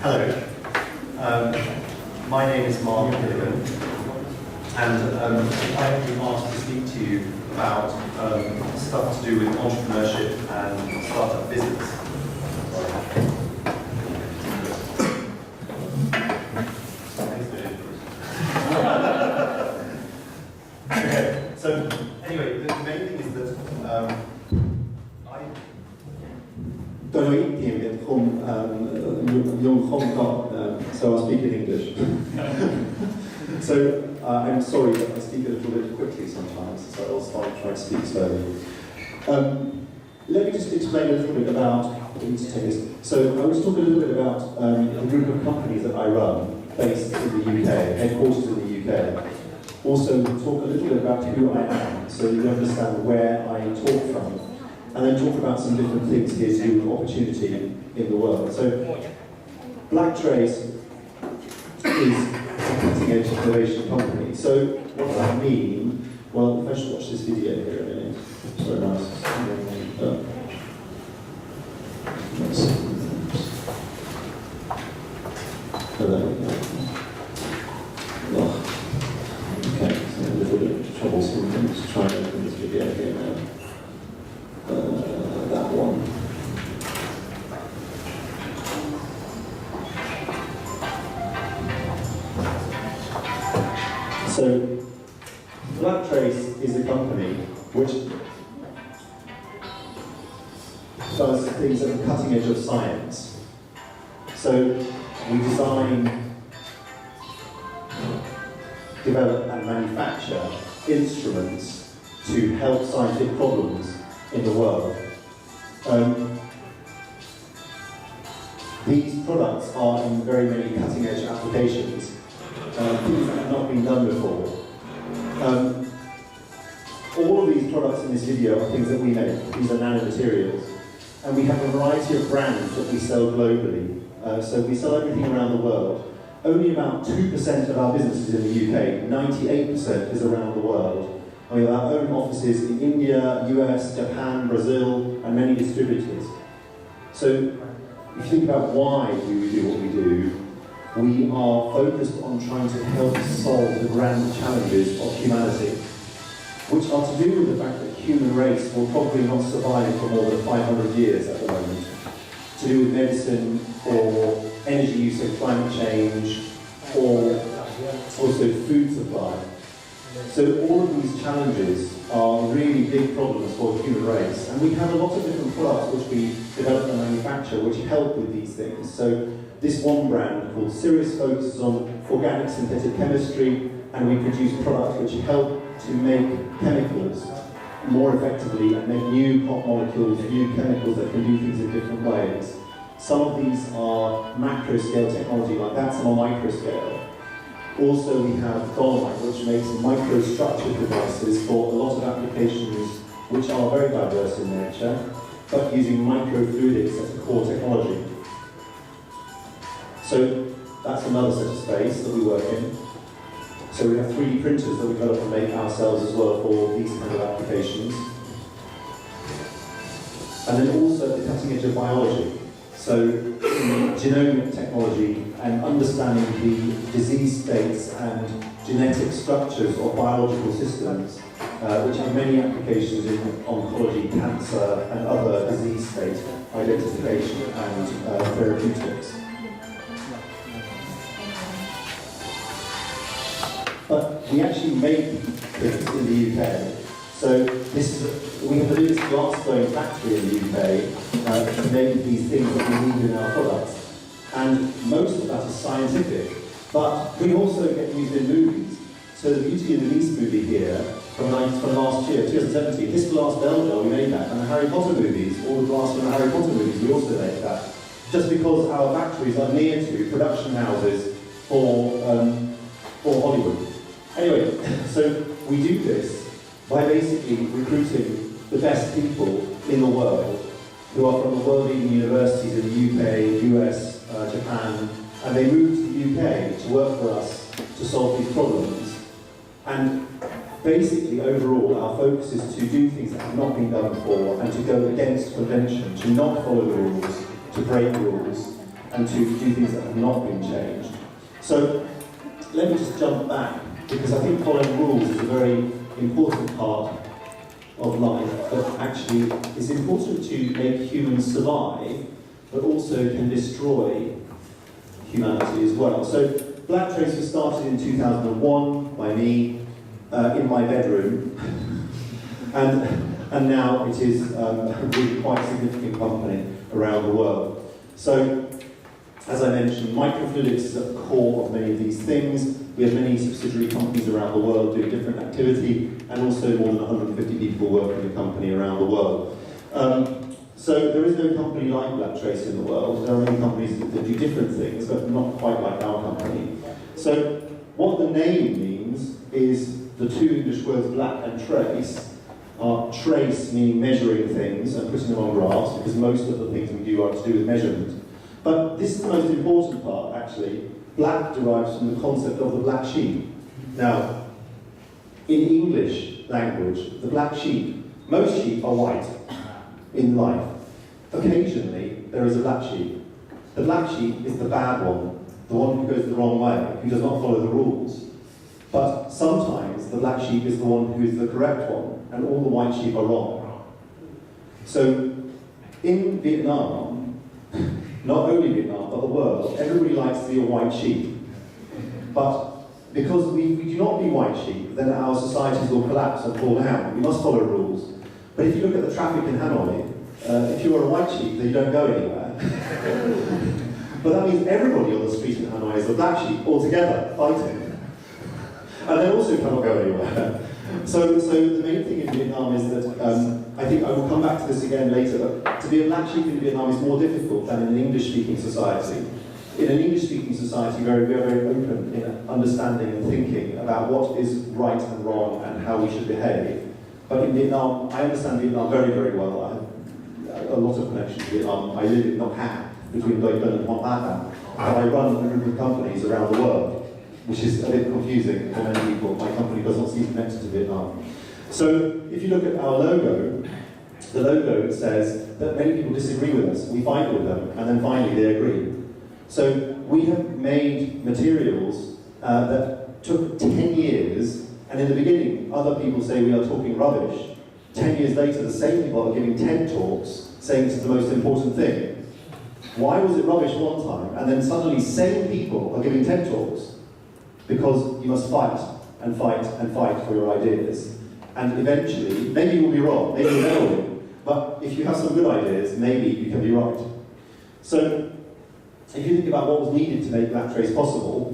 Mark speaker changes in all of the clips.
Speaker 1: Hello. My name is Mark Gilligant, and I have been asked to speak to you about stuff to do with entrepreneurship and startup business. Okay, so anyway, the main thing is that
Speaker 2: so I'll speak in English. So I'm sorry that I speak a little bit quickly sometimes, so I'll start trying to speak slowly. Let me just explain a little bit about, so I was talking a little bit about the group of companies that I run, based in the UK, headquarters in the UK. Also talk a little bit about who I am, so you understand where I talk from, and then talk about some different things here to do with opportunity in the world. So Black Trace is a cutting-edge innovation company. So what does that mean? Well, if I should watch this video here in a minute. Sorry, nice. Okay, so a little bit troublesome. Let's try and open this video here now. That one. So, Black Trace is a company which does things at the cutting edge of science. So, we design, develop and manufacture instruments to help scientific problems in the world. These products are in very many cutting edge applications. Things that have not been done before. All of these products in this video are things that we make. These are nanomaterials. And we have a variety of brands that we sell globally. So we sell everything around the world. Only about 2% of our business is in the UK, 98% is around the world. And we have our own offices in India, US, Japan, Brazil, and many distributors. So if you think about why we do what we do, we are focused on trying to help solve the grand challenges of humanity, which are to do with the fact that the human race will probably not survive for more than 500 years at the moment, to do with medicine or energy use and climate change, or also food supply. So all of these challenges are really big problems for the human race, and we have a lot of different products which we develop and manufacture which help with these things. So this one brand called Sirius focuses on organic synthetic chemistry, and we produce products which help to make chemicals more effectively and make new hot molecules, new chemicals that can do things in different ways. Some of these are macro scale technology like that, some are micro scale. Also we have Dolomite, which makes microstructured devices for a lot of applications which are very diverse in nature, but using microfluidics as a core technology. So that's another set of space that we work in. So we have 3D printers that we develop and make ourselves as well for these kind of applications. And then also at the cutting edge of biology. So genomic technology and understanding the disease states and genetic structures of biological systems, which have many applications in oncology, cancer, and other disease state identification and therapeutics. But we actually make things in the UK. So we have the biggest glass-blowing factory in the UK to make these things that we need in our products. And most of that is scientific, but we also get used in movies. So the Beauty and the Beast movie here, from last year, 2017, this glass bell we made that, and the Harry Potter movies, all the glass from the Harry Potter movies, we also make that. Just because our factories are near to production houses for Hollywood. Anyway, so we do this by basically recruiting the best people in the world who are from the world-leading universities in the UK, US, Japan, and they move to the UK to work for us to solve these problems. And basically, overall, our focus is to do things that have not been done before and to go against convention, to not follow the rules, to break rules, and to do things that have not been changed. So let me just jump back, because I think following rules is a very important part of life, but actually it's important to make humans survive, but also can destroy humanity as well. So Black Trace was started in 2001 by me in my bedroom, and now it is a really quite significant company around the world. So, as I mentioned, microfluidics is at the core of many of these things. We have many subsidiary companies around the world doing different activity, and also more than 150 people work in the company around the world. So there is no company like Black Trace in the world. There are many companies that do different things, but not quite like our company. So what the name means is the two English words black and trace are trace, meaning measuring things and putting them on graphs, because most of the things we do are to do with measurement. But this is the most important part, actually. Black derives from the concept of the black sheep. Now, in English language, the black sheep, most sheep are white in life. Occasionally, there is a black sheep. The black sheep is the bad one, the one who goes the wrong way, who does not follow the rules. But sometimes the black sheep is the one who is the correct one, and all the white sheep are wrong. So, in Vietnam, not only Vietnam, but the world, everybody likes to be a white sheep. But because we do not be white sheep, then our societies will collapse and fall down. We must follow rules. But if you look at the traffic in Hanoi, if you are a white sheep, then you don't go anywhere. But that means everybody on the street in Hanoi is a black sheep altogether, fighting. And they also cannot go anywhere. So the main thing in Vietnam is that, I think I will come back to this again later, but to be a black sheep in Vietnam is more difficult than in an English-speaking society. In an English-speaking society, we are very open in understanding and thinking about what is right and wrong and how we should behave. But in Vietnam, I understand Vietnam very, very well. I have a lot of connection to Vietnam. I live in Ngoc Hat, between Doi Binh and Hoa Ba, and I run a group of companies around the world, which is a bit confusing for many people. My company does not seem connected to Vietnam. So if you look at our logo, the logo says that many people disagree with us. We fight with them, and then finally they agree. So we have made materials that took 10 years, and in the beginning, other people say we are talking rubbish. 10 years later, the same people are giving 10 talks, saying this is the most important thing. Why was it rubbish one time, and then suddenly same people are giving 10 talks? Because you must fight, and fight, and fight for your ideas. And eventually, maybe you'll be wrong, maybe you'll never win, but if you have some good ideas, maybe you can be right. So, if you think about what was needed to make Black Trace possible,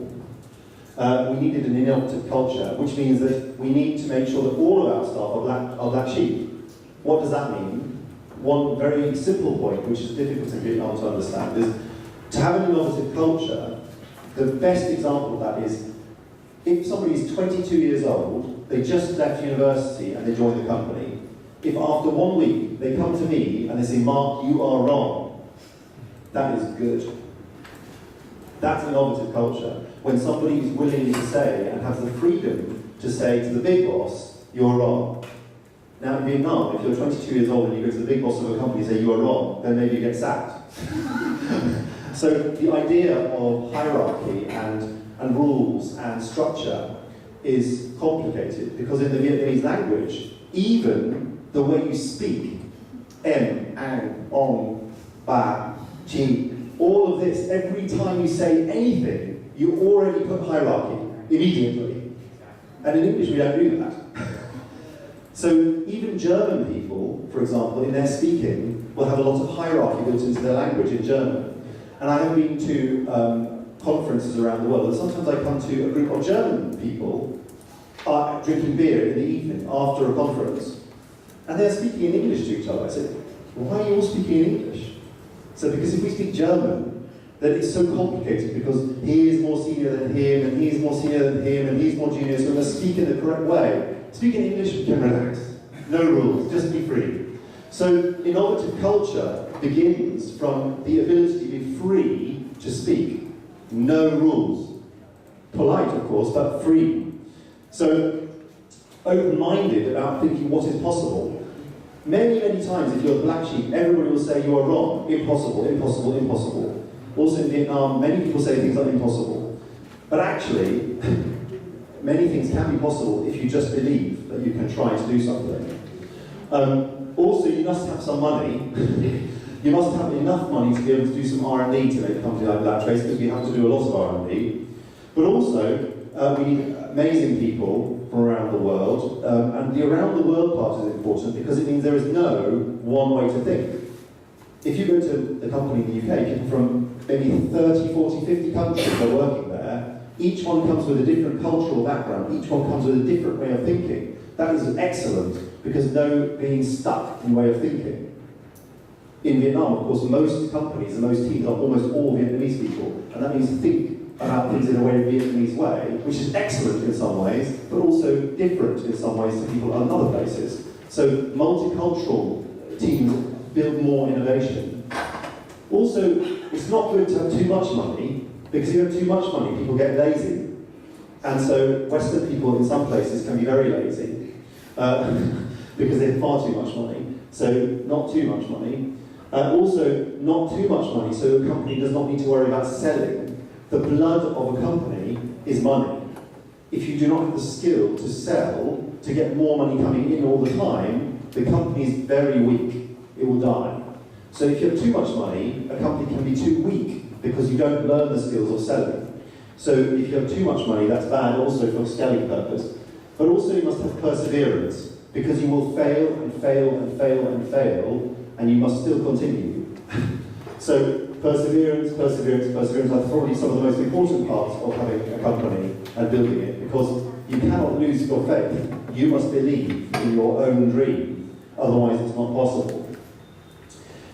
Speaker 2: we needed an innovative culture, which means that we need to make sure that all of our staff are black sheep. What does that mean? One very simple point, which is difficult in Vietnam to understand, is to have an innovative culture, the best example of that is if somebody is 22 years old, they just left university and they join the company, if after 1 week they come to me and they say, Mark, you are wrong, that is good. That's innovative culture. When somebody is willing to say and has the freedom to say to the big boss, you're wrong. Now in Vietnam, if you're 22 years old and you go to the big boss of a company and say you are wrong, then maybe you get sacked. So the idea of hierarchy and rules and structure is complicated because in the Vietnamese language, even the way you speak, em, ang, ong, ba, chi, all of this, every time you say anything, you already put hierarchy immediately. And in English we don't do that. So even German people, for example, in their speaking, will have a lot of hierarchy built into their language in German. And I have been to conferences around the world, and sometimes I come to a group of German people drinking beer in the evening after a conference, and they're speaking in English to each other. I said, why are you all speaking in English? So because if we speak German, then it's so complicated because he is more senior than him, and he's more senior than him, and he's more junior, so we must speak in the correct way. Speak in English, we can relax. No rules, just be free. So innovative culture begins from the ability to be free to speak. No rules. Polite, of course, but free. So open-minded about thinking what is possible. Many, many times, if you're the black sheep, everybody will say you are wrong. Impossible, impossible, impossible. Also in Vietnam, many people say things are impossible. But actually, many things can be possible if you just believe that you can try to do something. Also, you must have some money. You must have enough money to be able to do some R&D to make a company like that trace, because we have to do a lot of R&D. But also, we need amazing people from around the world, and the around the world part is important because it means there is no one way to think. If you go to a company in the UK, people from maybe 30, 40, 50 countries are working there. Each one comes with a different cultural background, each one comes with a different way of thinking. That is excellent, because no being stuck in way of thinking. In Vietnam, of course, most companies and most teams are almost all Vietnamese people, and that means think about things in a very Vietnamese way, which is excellent in some ways, but also different in some ways to people in other places. So multicultural teams build more innovation. Also, it's not good to have too much money, because if you have too much money, people get lazy. And so Western people in some places can be very lazy, because they have far too much money. So not too much money. Also, not too much money, so a company does not need to worry about selling. The blood of a company is money. If you do not have the skill to sell, to get more money coming in all the time, the company is very weak. It will die. So if you have too much money, a company can be too weak because you don't learn the skills of selling. So if you have too much money, that's bad also for scaling purpose. But also you must have perseverance, because you will fail and fail and fail and fail, and you must still continue. So perseverance, perseverance, perseverance are probably some of the most important parts of having a company and building it, because you cannot lose your faith. You must believe in your own dream, otherwise it's not possible.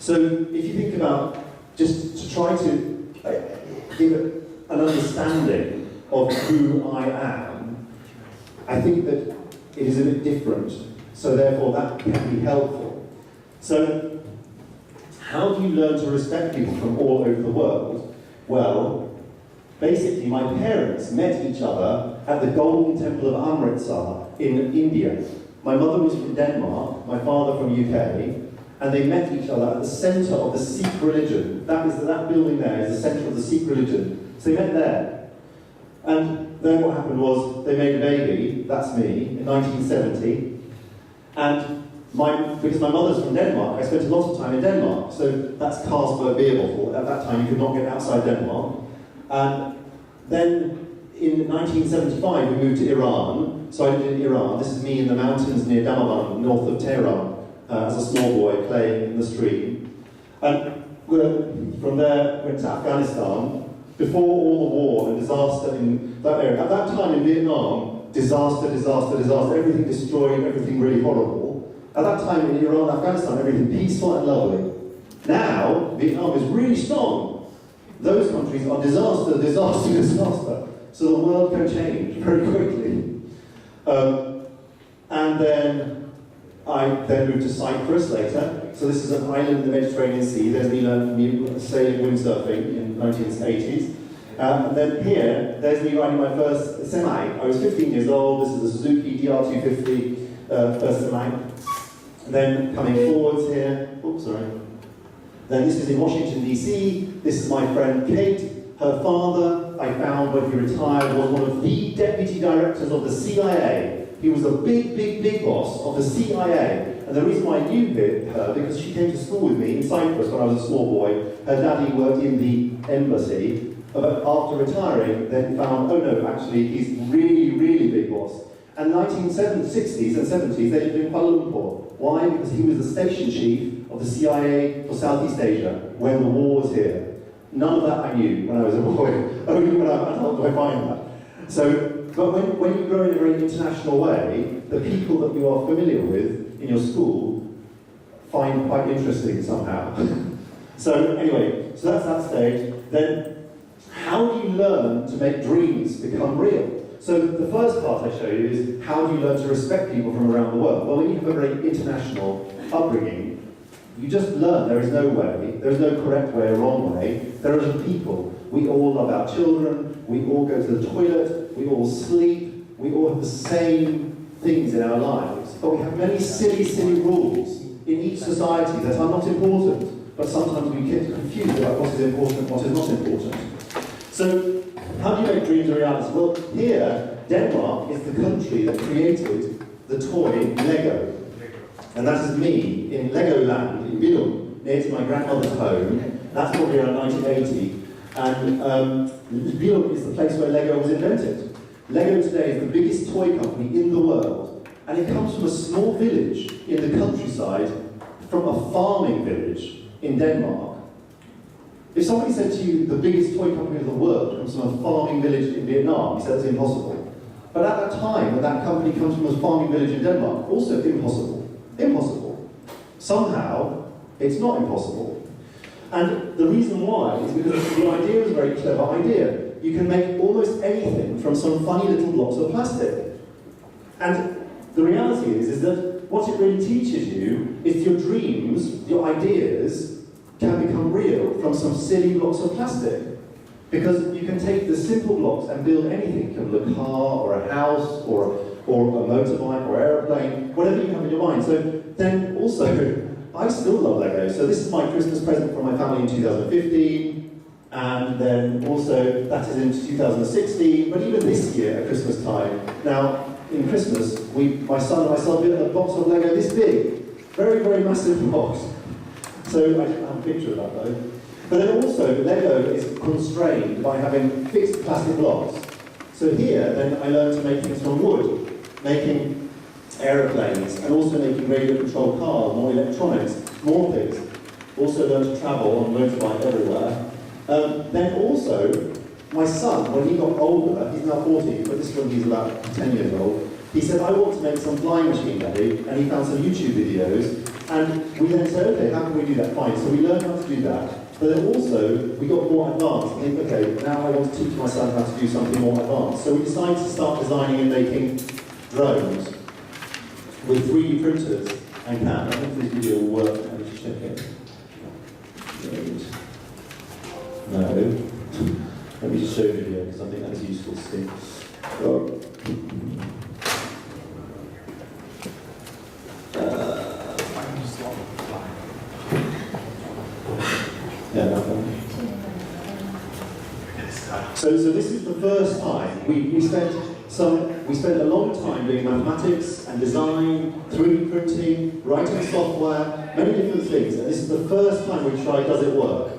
Speaker 2: So if you think about, just to try to give an understanding of who I am, I think that it is a bit different, so therefore that can be helpful. So, how do you learn to respect people from all over the world? Well, basically my parents met each other at the Golden Temple of Amritsar in India. My mother was from Denmark, my father from UK, and they met each other at the centre of the Sikh religion. That building there is the centre of the Sikh religion. So they met there. And then what happened was they made a baby, that's me, in 1970. And because my mother's from Denmark, I spent a lot of time in Denmark. So that's Carlsberg beer bottle. At that time, you could not get outside Denmark. And then in 1975, we moved to Iran. So I lived in Iran. This is me in the mountains near Damavand, north of Tehran, as a small boy playing in the stream. And from there, went to Afghanistan. Before all the war and disaster in that area. At that time in Vietnam, disaster, disaster, disaster, everything destroyed, everything really horrible. At that time in Iran, Afghanistan, everything peaceful and lovely. Now, Vietnam is really strong. Those countries are disaster, disaster, disaster. So the world can change very quickly. And then I moved to Cyprus later. So this is an island in the Mediterranean Sea. Then we learned sailing, windsurfing in the 1980s. And then here, there's me riding my first semi. I was 15 years old. This is the Suzuki DR250 first semi. Then coming forwards here, oops, sorry. Then this is in Washington, DC. This is my friend Kate. Her father, I found when he retired, was one of the deputy directors of the CIA. He was the big boss of the CIA. And the reason why I knew her, because she came to school with me in Cyprus when I was a small boy. Her daddy worked in the embassy, but after retiring, then found, oh no, actually, he's really big boss. And 1960s and 70s, they lived in Kuala Lumpur. Why? Because he was the station chief of the CIA for Southeast Asia when the war was here. None of that I knew when I was a boy. Only when I'm adult do I find that. So, but when you grow in a very international way, the people that you are familiar with in your school find quite interesting somehow. So anyway, so that's that stage. Then, how do you learn to make dreams become real? So the first part I show you is how do you learn to respect people from around the world? Well, when you have a very international upbringing, you just learn there is no way, there is no correct way or wrong way. There are just people. We all love our children, we all go to the toilet, we all sleep, we all have the same things in our lives. But we have many silly rules in each society that are not important. but sometimes we get confused about what is important, what is not important. So, how do you make dreams a reality? Well, here, Denmark is the country that created the toy Lego. And that is me in Legoland in Billund, near to my grandmother's home. That's probably around 1980. And Gilligant is the place where Lego was invented. Lego today is the biggest toy company in the world, and it comes from a small village in the countryside, from a farming village in Denmark. If somebody said to you, the biggest toy company in the world comes from a farming village in Vietnam, you said it's impossible. But at that time, when that company comes from a farming village in Denmark, also impossible. Impossible. Somehow, it's not impossible. And the reason why is because the idea is a very clever idea. You can make almost anything from some funny little blocks of plastic. And the reality is that what it really teaches you is your dreams, your ideas, can become real from some silly blocks of plastic. Because you can take the simple blocks and build anything. You can build a car, or a house, or a motorbike, or aeroplane, whatever you have in your mind. So then also, I still love Lego. So this is my Christmas present from my family in 2015, and then also that is in 2016, but even this year at Christmas time. Now, in Christmas, my son and myself built a box of Lego this big, very, very massive box. So I have a picture of that though. But then also, Lego is constrained by having fixed plastic blocks. So here, then I learned to make things from wood, making aeroplanes, and also making radio-controlled cars, more electronics, more things. Also learned to travel on motorbike everywhere. Then also, my son, when he got older, he's now 40, but this one he's about 10 years old, he said, I want to make some flying machine, Daddy, and he found some YouTube videos, and we then said, okay, how can we do that? Fine. So we learned how to do that, but then also, we got more advanced, and think, okay, now I want to teach my son how to do something more advanced. So we decided to start designing and making drones with 3D printers and CAM. I think this video will work. Let me just check it. No. Let me just show you the video because I think that's useful to see. Oh. Yeah, that one. So this is the first time we spent a long time doing mathematics and design, 3D printing, writing software, many different things. And this is the first time we tried, does it work?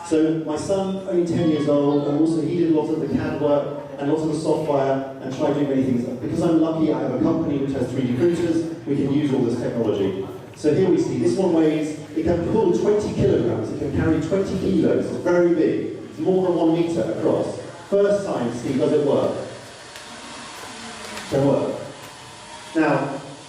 Speaker 2: So my son, only 10 years old, and also he did lots of the CAD work and lots of the software and tried doing many things. Because I'm lucky I have a company which has 3D printers, we can use all this technology. So here we see, this one weighs, it can pull 20 kilograms, it can carry 20 kilos, it's very big. It's more than 1 meter across. First time to see, does it work? Can work. Now,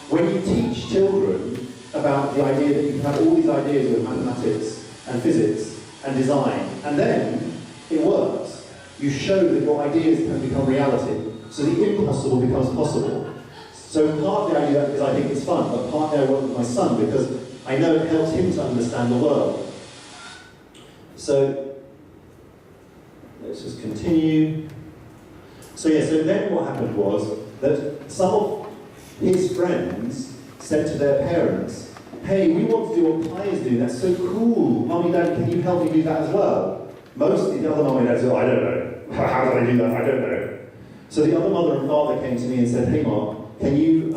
Speaker 2: when you teach children about the idea that you can have all these ideas with mathematics and physics and design, and then it works, you show that your ideas can become reality. So the impossible becomes possible. So partly I do that because I think it's fun, but partly I work with my son because I know it helps him to understand the world. So, let's just continue. So then what happened was that some of his friends said to their parents, hey, we want to do what Pi is doing, that's so cool. Mummy, Daddy, can you help me do that as well? Mostly the other mummy and dad said, I don't know. How do I do that? I don't know. So the other mother and father came to me and said, hey Mark, can you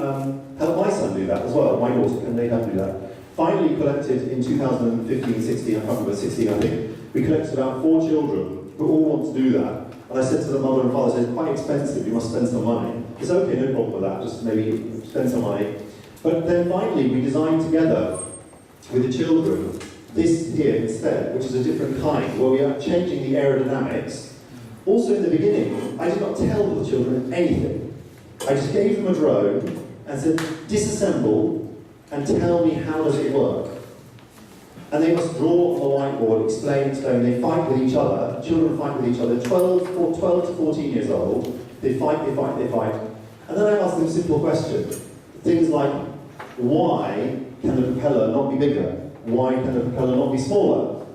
Speaker 2: help my son do that as well? My daughter, can they help do that? Finally collected in 2015, 16, I can't remember, 16 I think, we collected about 4 children who all want to do that. And I said to the mother and father, it's quite expensive, you must spend some money. It's okay, no problem with that, just maybe spend some money. But then finally we designed together with the children this here instead, which is a different kind, where we are changing the aerodynamics. Also in the beginning, I did not tell the children anything. I just gave them a drone and said, disassemble and tell me how does it work. And they must draw on the whiteboard, explain, they fight with each other, children fight with each other, 12 to 14 years old, they fight. And then I ask them a simple question. Things like, why can the propeller not be bigger? Why can the propeller not be smaller?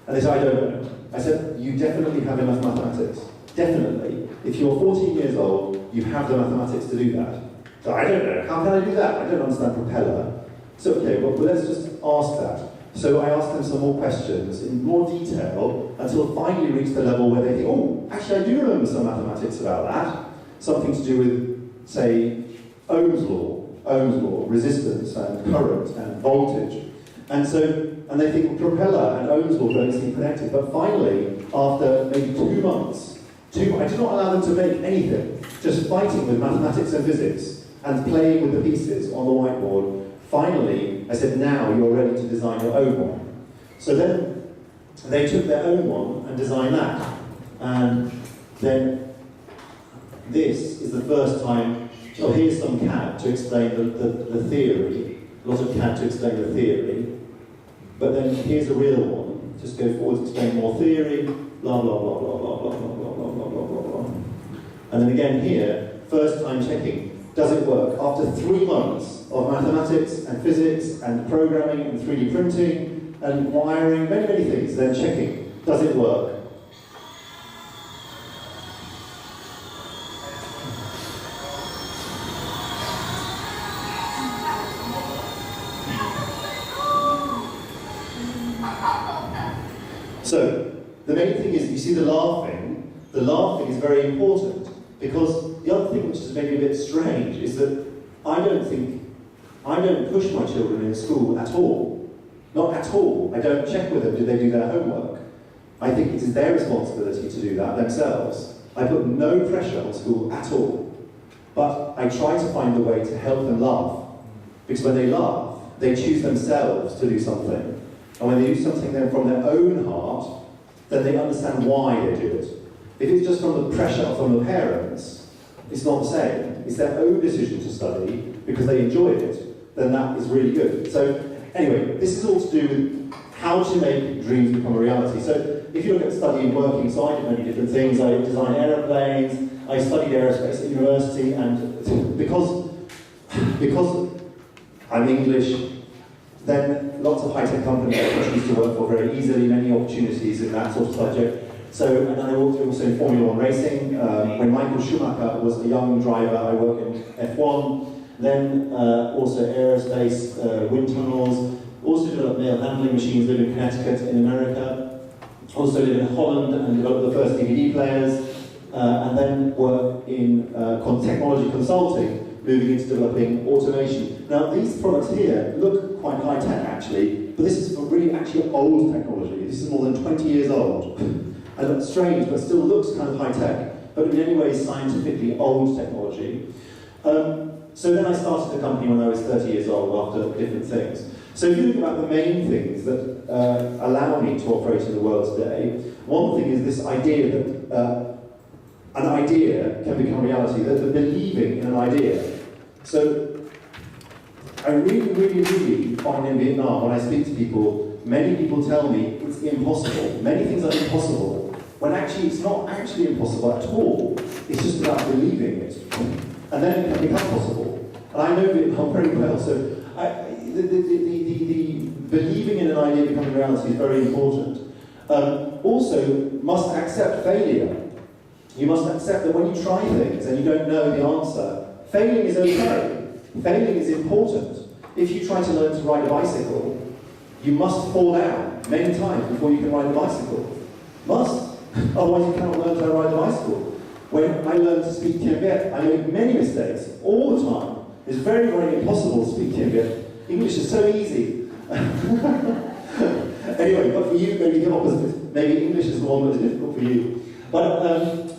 Speaker 2: And they say, I don't know. I said, you definitely have enough mathematics. Definitely. If you're 14 years old, you have the mathematics to do that. So I don't know. How can I do that? I don't understand propeller. So okay, well let's just ask that. So I asked them some more questions in more detail until finally reached the level where they think, oh, actually I do remember some mathematics about that. Something to do with, say, Ohm's law, resistance and current and voltage. And they think propeller and Ohm's law don't seem connected. But finally, after maybe 2 months, I did not allow them to make anything, just fighting with mathematics and physics and playing with the pieces on the whiteboard. Finally, I said, now you're ready to design your own one. So then they took their own one and designed that. And then this is the first time, oh, here's some CAD to explain the theory, a lot of CAD to explain the theory. But then here's a real one. Just go forward to explain more theory, blah, blah, blah, blah, blah, blah, blah, blah, blah, blah, blah, blah, blah. And then again here, first time checking. Does it work? After 3 months of mathematics and physics and programming and 3D printing and wiring, many, many things, then checking. Does it work? So, the main thing is, you see the laughing is very important, because the other thing which is maybe a bit strange is that I don't push my children in school at all. Not at all. I don't check with them, do they do their homework? I think it is their responsibility to do that themselves. I put no pressure on school at all. But I try to find a way to help them laugh. Because when they laugh, they choose themselves to do something. And when they do something then from their own heart, then they understand why they do it. If it's just from the pressure from the parents, it's not the same. It's their own decision to study because they enjoy it, then that is really good. So anyway, this is all to do with how to make dreams become a reality. So if you look at study and working, so I did many different things. I designed aeroplanes, I studied aerospace at university, and because I'm English, then lots of high-tech companies I choose to work for very easily, many opportunities in that sort of subject. So, and I worked also in Formula 1 racing. When Michael Schumacher was a young driver, I worked in F1. Then also aerospace, wind tunnels. Also developed mail handling machines, lived in Connecticut in America. Also lived in Holland and developed the first DVD players. And then worked in technology consulting, moving into developing automation. Now these products here look quite high-tech actually, but this is for really actually old technology. This is more than 20 years old. And it's strange, but still looks kind of high-tech, but in many ways scientifically old technology. So then I started the company when I was 30 years old after different things. So if you think about the main things that allow me to operate in the world today, one thing is this idea that an idea can become reality, the believing in an idea. So I really, really, really find in Vietnam, when I speak to people, many people tell me it's impossible. Many things are impossible, when actually it's not actually impossible at all. It's just about believing it. And then it can become possible. And I know Vietnam very well, so the believing in an idea becoming reality is very important. Also, must accept failure. You must accept that when you try things and you don't know the answer, failing is okay. Failing is important. If you try to learn to ride a bicycle, you must fall down many times before you can ride the bicycle. Must. Otherwise you cannot learn to ride the bicycle. When I learned to speak Tien Viet, I made many mistakes all the time. It's very, very impossible to speak Tien Viet. English is so easy. Anyway, but for you, maybe the opposite. Maybe English is the one that is difficult for you. But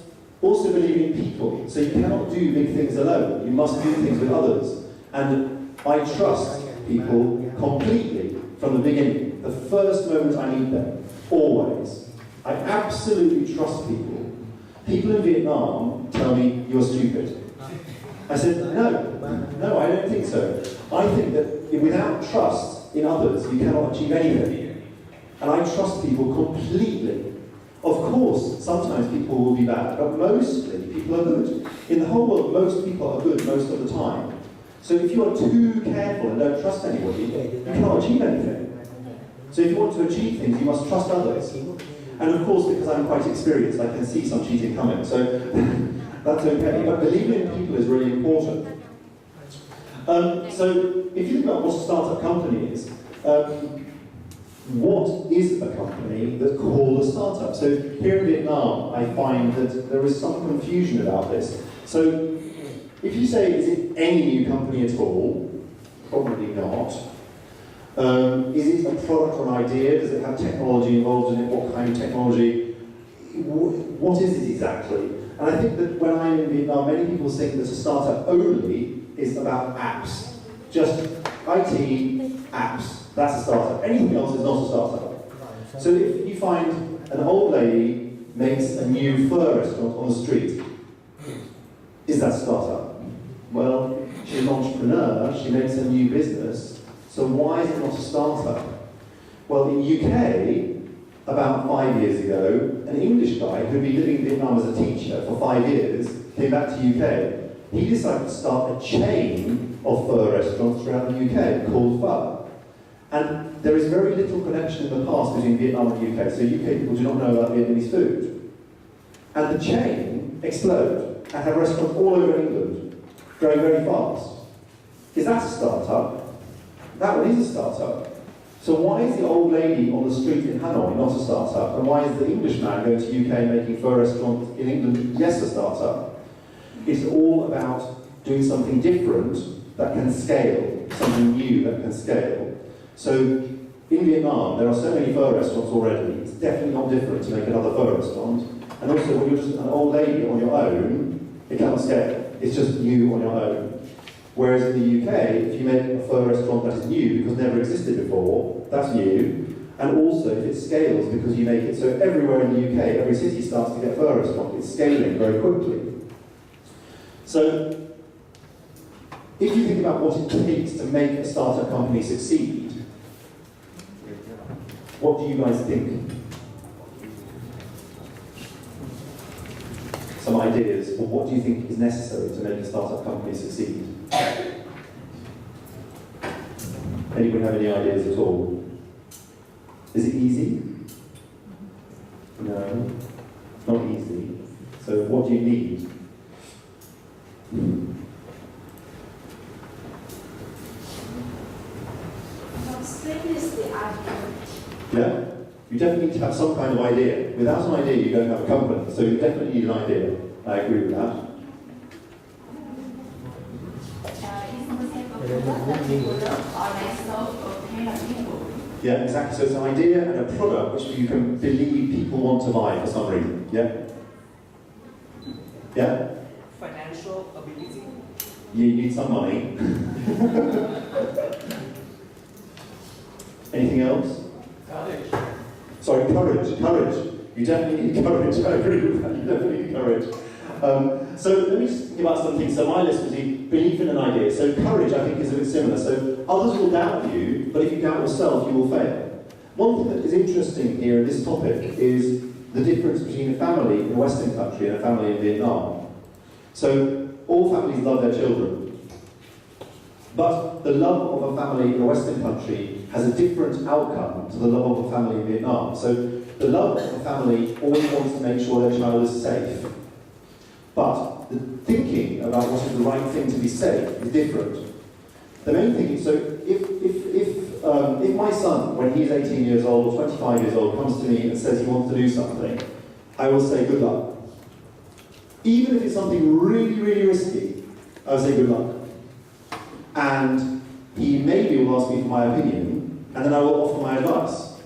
Speaker 2: also believe in people. So you cannot do big things alone. You must do things with others. And I trust people completely from the beginning. The first moment I meet them, always. I absolutely trust people. People in Vietnam tell me, you're stupid. I said, no, I don't think so. I think that without trust in others, you cannot achieve anything. And I trust people completely. Of course, sometimes people will be bad, but mostly people are good. In the whole world, most people are good most of the time. So if you are too careful and don't trust anybody, you cannot achieve anything. So if you want to achieve things, you must trust others. And of course, because I'm quite experienced, I can see some cheating coming, so that's okay. But believing in people is really important. So if you think about what a startup company is, what is a company that's called a startup? So here in Vietnam, I find that there is some confusion about this. So if you say, is it any new company at all? Probably not. Is it a product or an idea? Does it have technology involved in it? What kind of technology? What is it exactly? And I think that when I'm in Vietnam, many people think that a startup only is about apps. Just IT, apps. That's a startup. Anything else is not a startup. So if you find an old lady makes a new fur restaurant on the street, is that a startup? Well, she's an entrepreneur, she makes a new business, so why is it not a startup? Well, in the UK, about 5 years ago, an English guy who'd been living in Vietnam as a teacher for 5 years came back to the UK. He decided to start a chain of fur restaurants throughout the UK called Pho. And there is very little connection in the past between Vietnam and the UK, so UK people do not know about Vietnamese food. And the chain exploded and have restaurants all over England, growing very fast. Is that a startup? That one is a startup. So why is the old lady on the street in Hanoi not a startup? And why is the Englishman going to UK making fur restaurants in England, yes, a startup? It's all about doing something different that can scale, something new that can scale. So in Vietnam, there are so many fur restaurants already. It's definitely not different to make another fur restaurant. And also, when you're just an old lady on your own, it cannot scale. It's just you on your own. Whereas in the UK, if you make a fur restaurant that is new because it never existed before, that's new. And also, if it scales because you make it so everywhere in the UK, every city starts to get a fur restaurant. It's scaling very quickly. So if you think about what it takes to make a startup company succeed, what do you guys think? Some ideas, or what do you think is necessary to make a startup company succeed? Anyone have any ideas at all? Is it easy? No, not easy. So what do you need? Yeah? You definitely need to have some kind of idea. Without an idea, you don't have a company. So you definitely need an idea. I agree with that. Yeah, exactly. So it's an idea and a product which you can believe people want to buy for some reason. Yeah? Yeah?
Speaker 3: Financial ability.
Speaker 2: You need some money. Anything else?
Speaker 3: Courage.
Speaker 2: Sorry, courage. Courage. You definitely need courage. I agree with that. You definitely need courage. So let me just think about something. So my list was belief in an idea. So courage, I think, is a bit similar. So others will doubt you, but if you doubt yourself, you will fail. One thing that is interesting here in this topic is the difference between a family in a Western country and a family in Vietnam. So all families love their children. But the love of a family in a Western country has a different outcome to the love of a family in Vietnam. So the love of a family always wants to make sure their child is safe. But the thinking about what is the right thing to be safe is different. The main thing is, so if my son, when he's 18 years old or 25 years old, comes to me and says he wants to do something, I will say good luck. Even if it's something really, really risky, I'll say good luck. And he maybe will ask me for my opinion, and then I will offer my advice.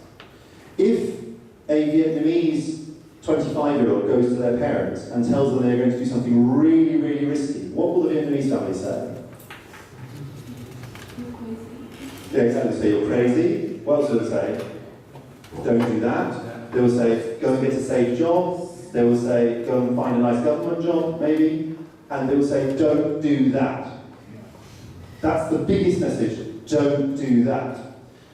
Speaker 2: If a Vietnamese 25-year-old goes to their parents and tells them they're going to do something really, really risky, what will the Vietnamese family say? Yeah, exactly. Say you're crazy. What else will they say? Don't do that. They will say, go and get a safe job. They will say, go and find a nice government job, maybe. And they will say, don't do that. That's the biggest message. Don't do that.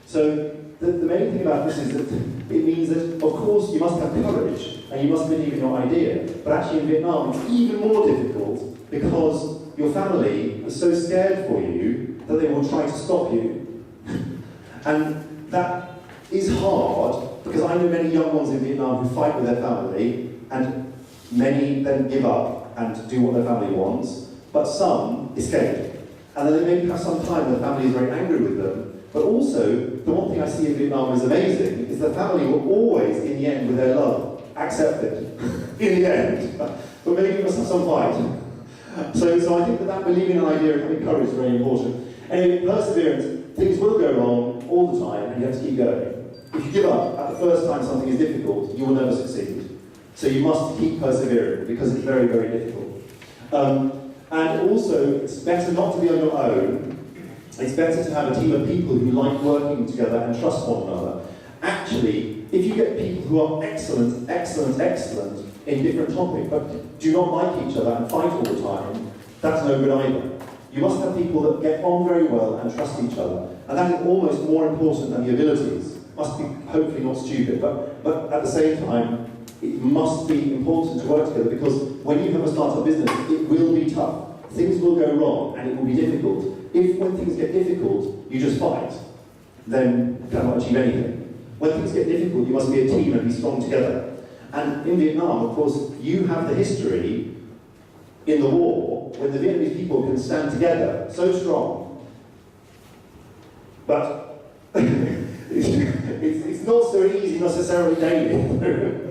Speaker 2: So the main thing about this is that it means that, of course, you must have courage and you must believe in your idea. But actually in Vietnam, it's even more difficult because your family is so scared for you that they will try to stop you. And that is hard because I know many young ones in Vietnam who fight with their family and many then give up and do what their family wants, but some escape. And then they maybe have some time when the family is very angry with them, But also, the one thing I see in Vietnam is amazing is the family will always, in the end, with their love, accept it. In the end. But maybe you must have some fight. So I think that believing in an idea and having courage is very important. Anyway, perseverance, things will go wrong all the time, and you have to keep going. If you give up at the first time something is difficult, you will never succeed. So you must keep persevering, because it's very, very difficult. And also, it's better not to be on your own. It's better to have a team of people who like working together and trust one another. Actually, if you get people who are excellent in different topics, but do not like each other and fight all the time, that's no good either. You must have people that get on very well and trust each other. And that is almost more important than the abilities. Must be hopefully not stupid, but at the same time, it must be important to work together, because when you have a startup business, it will be tough. Things will go wrong and it will be difficult. If when things get difficult, you just fight, then you cannot achieve anything. When things get difficult, you must be a team and be strong together. And in Vietnam, of course, you have the history in the war when the Vietnamese people can stand together so strong. But it's not so easy necessarily daily.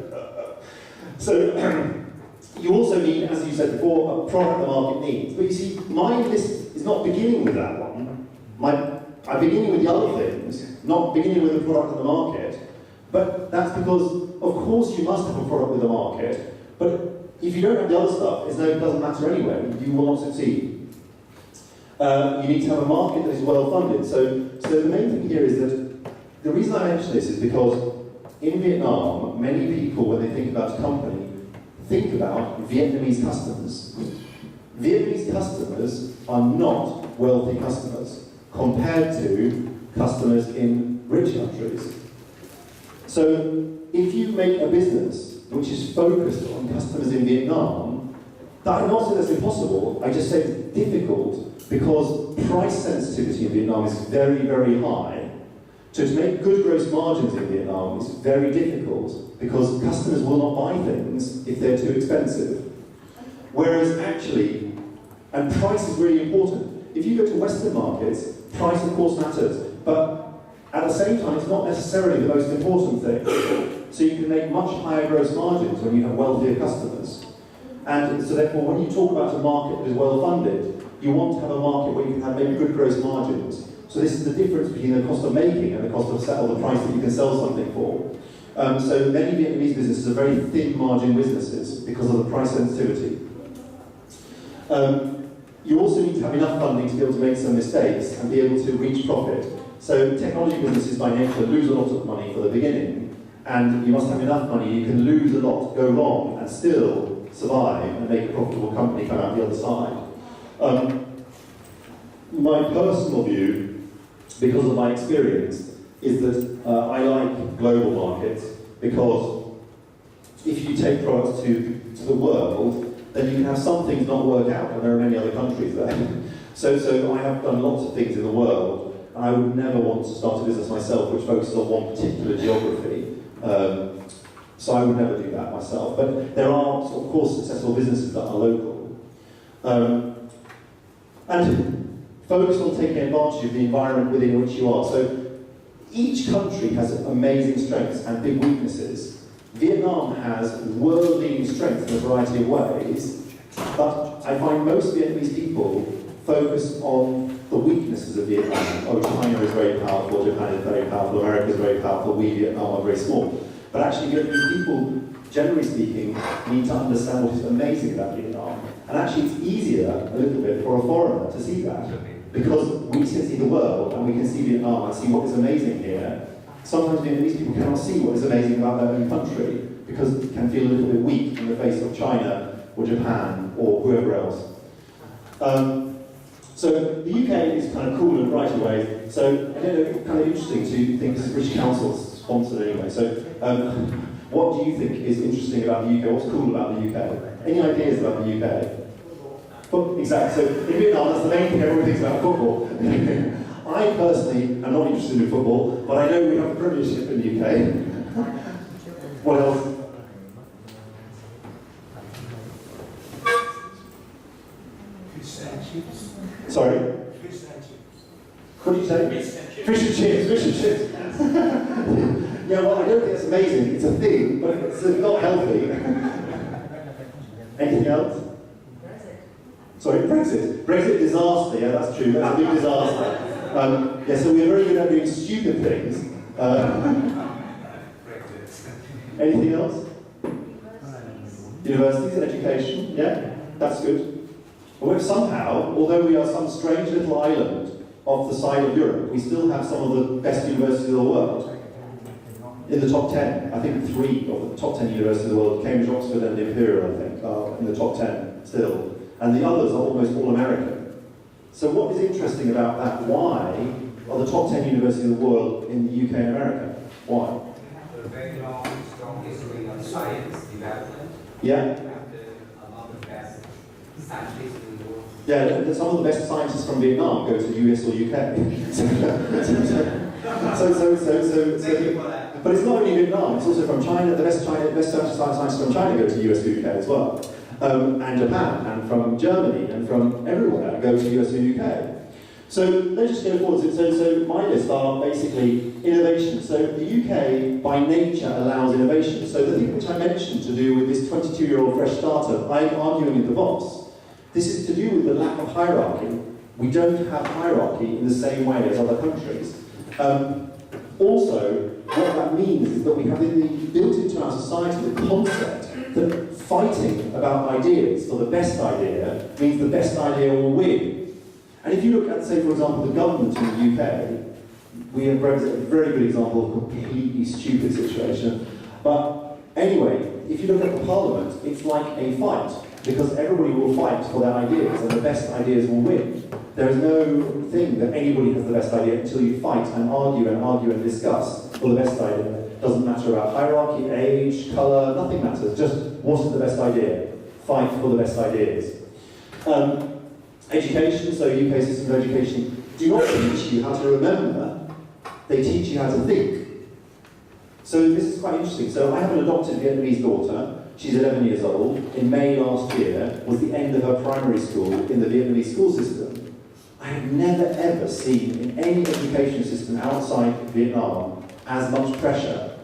Speaker 2: So you also need, as you said before, a product the market needs. But you see, my list is not beginning with that one. I'm beginning with the other things, not beginning with the product in the market. But that's because, of course, you must have a product with the market. But if you don't have the other stuff, it doesn't matter anyway. You will not succeed. You need to have a market that is well funded. So the main thing here is that the reason I mention this is because in Vietnam, many people, when they think about a company, think about Vietnamese customers. Vietnamese customers are not wealthy customers compared to customers in rich countries. So if you make a business which is focused on customers in Vietnam, I'm not saying that's impossible, I just say it's difficult because price sensitivity in Vietnam is very, very high. So to make good gross margins in Vietnam is very difficult because customers will not buy things if they're too expensive. Whereas actually, and price is really important. If you go to Western markets, price of course matters, but at the same time it's not necessarily the most important thing. So you can make much higher gross margins when you have wealthier customers. And so therefore when you talk about a market that is well funded, you want to have a market where you can have maybe good gross margins. So this is the difference between the cost of making and the cost of sell, the price that you can sell something for. So many Vietnamese businesses are very thin margin businesses because of the price sensitivity. You also need to have enough funding to be able to make some mistakes and be able to reach profit. So technology businesses by nature lose a lot of money for the beginning, and you must have enough money. You can lose a lot, go wrong, and still survive and make a profitable company come out the other side. My personal view, because of my experience, is that I like global markets because if you take products to the world, then you can have some things not work out, and there are many other countries there. So I have done lots of things in the world, and I would never want to start a business myself which focuses on one particular geography. So I would never do that myself. But there are, of course, successful businesses that are local. And focus on taking advantage of the environment within which you are. So each country has amazing strengths and big weaknesses. Vietnam has world-leading strengths in a variety of ways, but I find most Vietnamese people focus on the weaknesses of Vietnam. Oh, China is very powerful, Japan is very powerful, America is very powerful, we, Vietnam, are very small. But actually, Vietnamese people, generally speaking, need to understand what is amazing about Vietnam. And actually, it's easier, a little bit, for a foreigner to see that. Because we can see the world, and we can see Vietnam and see what is amazing here. Sometimes Vietnamese people cannot see what is amazing about their own country, because it can feel a little bit weak in the face of China, or Japan, or whoever else. So the UK is kind of cool in a variety of ways. So I don't know, kind of interesting to think this is British Council sponsored anyway. So what do you think is interesting about the UK? What's cool about the UK? Any ideas about the UK? Exactly. So in Vietnam, that's the main thing everyone thinks about football. I personally am not interested in football, but I know we have a premiership in the UK. What else? Fish and chips. Sorry?
Speaker 3: Fish and chips.
Speaker 2: What did you say?
Speaker 3: Fish and chips.
Speaker 2: Fish and relationships. Yeah, well, I don't think it's amazing. It's a thing, but it's not healthy. Anything else? Sorry, Brexit. Brexit disaster, yeah, that's true. That's a big disaster. Yeah, so we're very good at doing stupid things. Anything else? Universities, education, yeah, that's good. But we've somehow, although we are some strange little island off the side of Europe, we still have some of the best universities in the world. In the top 10, I think 3 of the top 10 universities in the world, Cambridge, Oxford and Imperial, I think, are in the top 10 still. And the others are almost all American. So what is interesting about that? Why are the top 10 universities in the world in the UK and America? Why?
Speaker 4: We have a very long, strong history of science development.
Speaker 2: Yeah?
Speaker 4: We have a lot of best scientists in the world.
Speaker 2: Yeah, some of the best scientists from Vietnam go to the US or UK.
Speaker 4: Thank you for that.
Speaker 2: But it's not only Vietnam, it's also from China. The best scientists from China go to US or UK as well. And Japan, and from Germany, and from everywhere go to US or UK. So let's just go forward. So my list are basically innovation. So the UK, by nature, allows innovation. So the thing which I mentioned to do with this 22-year-old fresh startup, I'm arguing in Davos, this is to do with the lack of hierarchy. We don't have hierarchy in the same way as other countries. Also, what that means is that we have built into our society the concept that fighting about ideas for the best idea means the best idea will win. And if you look at, say, for example, the government in the UK, we have Brexit, a very good example of a completely stupid situation. But anyway, if you look at the parliament, it's like a fight, because everybody will fight for their ideas, and the best ideas will win. There is no thing that anybody has the best idea until you fight and argue and discuss for the best idea. It doesn't matter about hierarchy, age, colour, nothing matters. Just what is the best idea? Fight for the best ideas. Education, so UK system of education, do not teach you how to remember, they teach you how to think. So this is quite interesting. So I have an adopted Vietnamese daughter. She's 11 years old. In May last year was the end of her primary school in the Vietnamese school system. I have never ever seen in any education system outside Vietnam as much pressure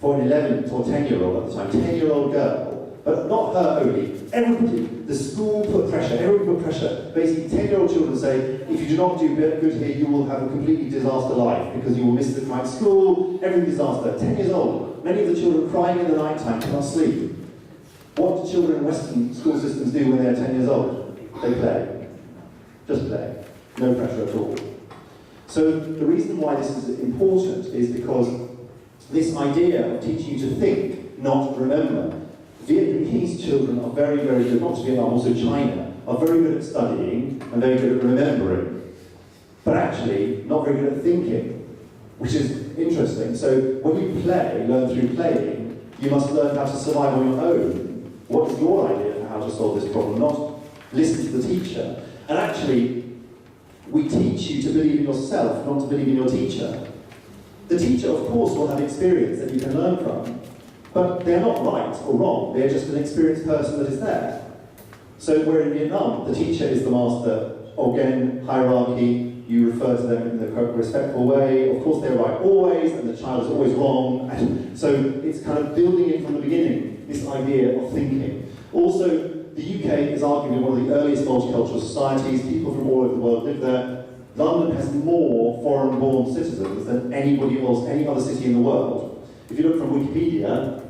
Speaker 2: for an 11 or 10-year-old at the time, 10-year-old girl, but not her only, everybody. The school put pressure, everybody put pressure. Basically, 10-year-old children say, if you do not do good here, you will have a completely disaster life because you will miss the right school, every disaster. 10 years old, many of the children crying in the night time, cannot sleep. What do children in Western school systems do when they are 10 years old? They play. Just play. No pressure at all. So the reason why this is important is because this idea of teaching you to think, not remember. Vietnamese children are very, very good, not just Vietnam, also China, are very good at studying and very good at remembering, but actually not very good at thinking, which is interesting. So when you play, learn through playing, you must learn how to survive on your own. What is your idea for how to solve this problem? Not listen to the teacher. And actually, we teach you to believe in yourself, not to believe in your teacher. The teacher, of course, will have experience that you can learn from, but they're not right or wrong, they're just an experienced person that is there. So where in Vietnam, the teacher is the master. Again, hierarchy, you refer to them in the respectful way. Of course they're right always, and the child is always wrong. And so it's kind of building it from the beginning, this idea of thinking. Also, the UK is arguably one of the earliest multicultural societies. People from all over the world live there. London has more foreign-born citizens than anybody else, any other city in the world. If you look from Wikipedia,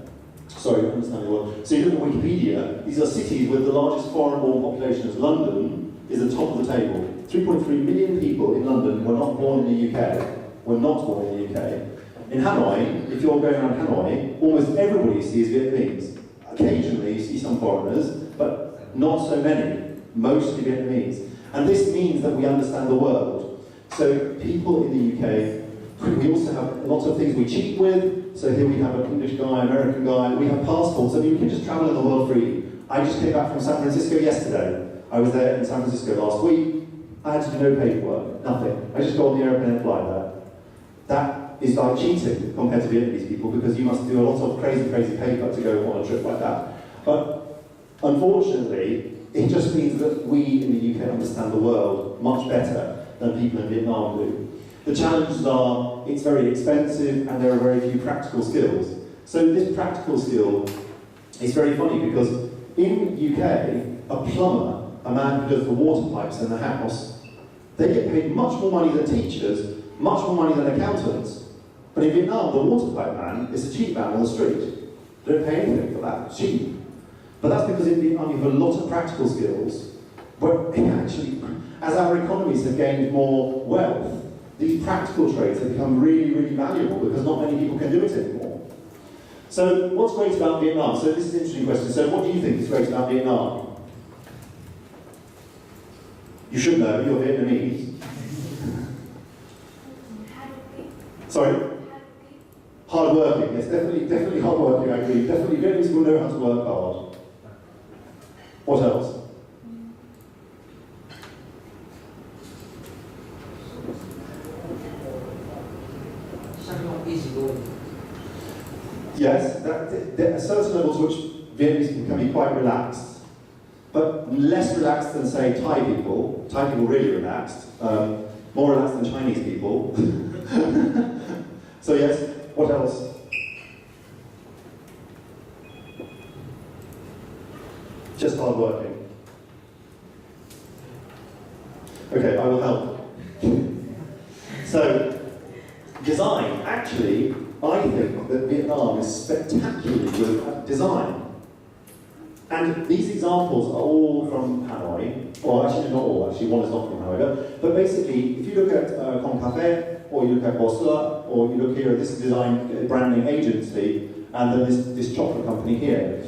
Speaker 2: sorry, I understand the word. So you look at Wikipedia, these are cities with the largest foreign-born populations. London is at the top of the table. 3.3 million people in London were not born in the UK. Were not born in the UK. In Hanoi, if you're going around Hanoi, almost everybody sees Vietnamese. Occasionally you see some foreigners, but not so many. Mostly Vietnamese. And this means that we understand the world. So people in the UK, we also have lots of things we cheat with. So here we have an English guy, American guy. We have passports. I mean, we can just travel in the world freely. I just came back from San Francisco yesterday. I was there in San Francisco last week. I had to do no paperwork, nothing. I just got on the airplane and fly there. That is like cheating compared to Vietnamese people because you must do a lot of crazy, crazy paper to go on a trip like that. But unfortunately, it just means that we in the UK understand the world much better than people in Vietnam do. The challenges are it's very expensive and there are very few practical skills. So this practical skill is very funny because in UK, a plumber, a man who does the water pipes in the house, they get paid much more money than teachers, much more money than accountants. But in Vietnam, the water pipe man is a cheap man on the street. They don't pay anything for that, it's cheap. But that's because in Vietnam you have a lot of practical skills, where actually, as our economies have gained more wealth, these practical trades have become really, really valuable because not many people can do it anymore. So what's great about Vietnam? So this is an interesting question. So what do you think is great about Vietnam? You should know, you're Vietnamese. Sorry? Hard working, yes, definitely hard working, I agree. Definitely Vietnamese people know how to work hard. What else?
Speaker 4: Easygoing.
Speaker 2: Yes, there are certain levels which Vietnamese people can be quite relaxed, but less relaxed than, say, Thai people. Thai people really relaxed, more relaxed than Chinese people. So yes, what else? Just hard working. Okay, I will help. So, design. Actually, I think that Vietnam is spectacularly good at design. And these examples are all from Hanoi, or actually not all, actually one is not from Hanoi, but basically, if you look at Com Café, or you look at Bossler, or you look here at this design branding agency, and then this chocolate company here.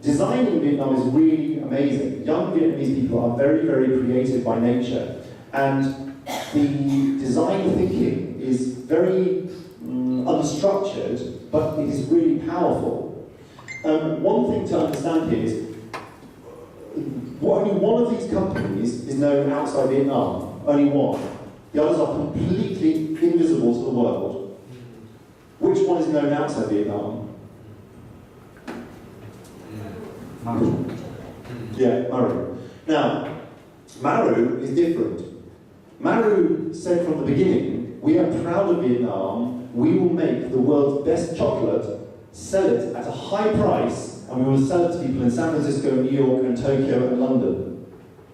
Speaker 2: Design in Vietnam is really amazing. Young Vietnamese people are very, very creative by nature, and the design thinking is very unstructured, but it is really powerful. One thing to understand here is only one of these companies is known outside Vietnam, only one. The others are completely invisible to the world. Which one is known outside Vietnam?
Speaker 4: Maru.
Speaker 2: Yeah, Maru. Now, Maru is different. Maru said from the beginning, we are proud of Vietnam, we will make the world's best chocolate, sell it at a high price, and we will sell it to people in San Francisco, New York, and Tokyo, and London.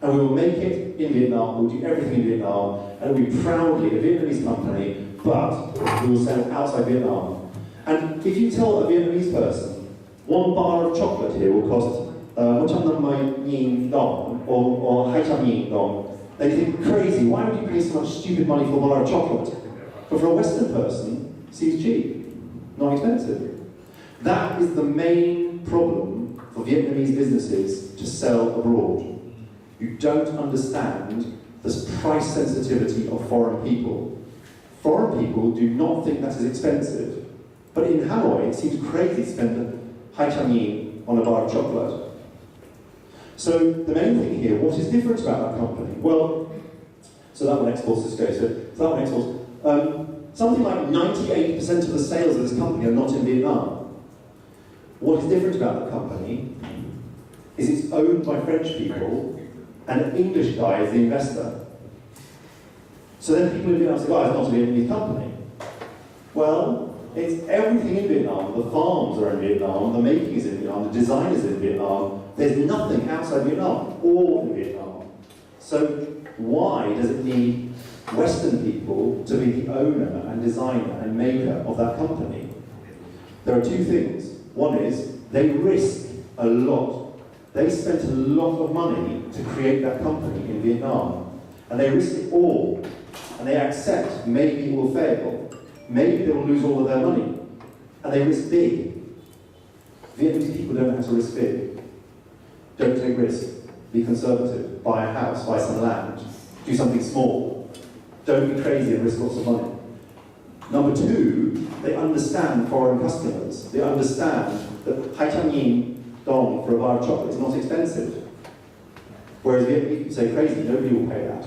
Speaker 2: And we will make it in Vietnam, we'll do everything in Vietnam, and it will be proudly a Vietnamese company, but we will sell it outside Vietnam. And if you tell a Vietnamese person, one bar of chocolate here will cost 150,000 dong or 200,000 dong, they think crazy, why would you pay so much stupid money for a bar of chocolate? But for a Western person, it seems cheap, not expensive. That is the main problem for Vietnamese businesses to sell abroad. You don't understand the price sensitivity of foreign people. Foreign people do not think that is expensive. But in Hanoi, it seems crazy to spend 200,000 on a bar of chocolate. So the main thing here, what is different about that company? Well, so that one exports to Australia, so that one exports. Something like 98% of the sales of this company are not in Vietnam. What is different about the company is it's owned by French people and an English guy is the investor. So then people in Vietnam say, oh, it's not a Vietnamese company. Well, it's everything in Vietnam. The farms are in Vietnam, the making is in Vietnam, the design is in Vietnam. There's nothing outside Vietnam, all in Vietnam. So why does it need Western people to be the owner and designer and maker of that company? There are two things. One is, they risk a lot. They spent a lot of money to create that company in Vietnam. And they risk it all. And they accept maybe it will fail. Maybe they will lose all of their money. And they risk big. Vietnamese people don't know how to risk big. Don't take risks. Be conservative. Buy a house, buy some land. Do something small. Don't be crazy and risk lots of money. Number two, they understand foreign customers. They understand that 200,000 dong for a bar of chocolate is not expensive. Whereas Vietnamese people say crazy, nobody will pay that.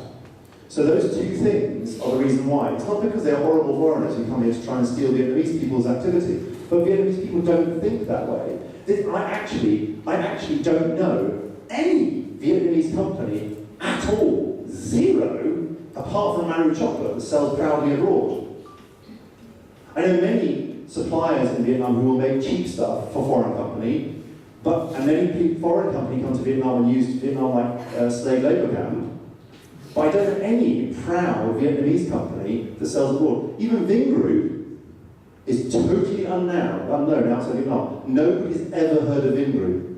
Speaker 2: So those two things are the reason why. It's not because they're horrible foreigners who come here to try and steal Vietnamese people's activity, but Vietnamese people don't think that way. I actually don't know any Vietnamese company at all, zero, apart from Maru chocolate that sells proudly abroad. I know many suppliers in Vietnam who will make cheap stuff for foreign company, and many foreign company come to Vietnam and use Vietnam like slave labour camp. But I don't know any proud Vietnamese company that sells abroad. Even Ving Group is totally unknown outside Vietnam. Nobody's ever heard of Ving Group.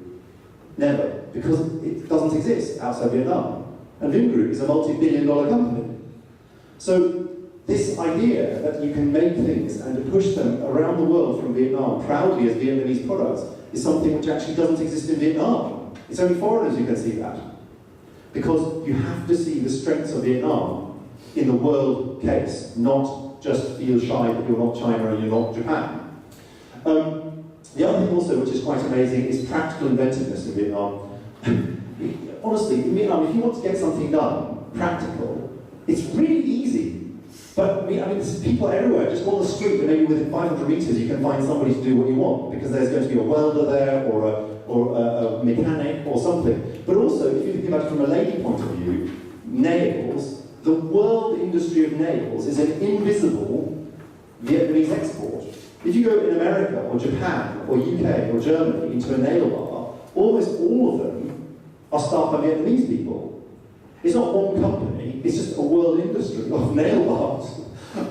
Speaker 2: Never. Because it doesn't exist outside Vietnam. And Ving Group is a multi-billion-dollar company. So this idea that you can make things and to push them around the world from Vietnam proudly as Vietnamese products is something which actually doesn't exist in Vietnam. It's only foreigners who can see that. Because you have to see the strengths of Vietnam in the world case, not just feel shy that you're not China and you're not Japan. The other thing also which is quite amazing is practical inventiveness in Vietnam. Honestly, in Vietnam, if you want to get something done, practical, it's really easy. But I mean, there's people everywhere, just on the street, and maybe within 500 meters you can find somebody to do what you want, because there's going to be a welder there, or a mechanic, or something. But also, if you think about it from a lady point of view, nails, the world industry of nails is an invisible Vietnamese export. If you go in America, or Japan, or UK, or Germany into a nail bar, almost all of them are staffed by Vietnamese people. It's not one company, it's just a world industry of nail bars.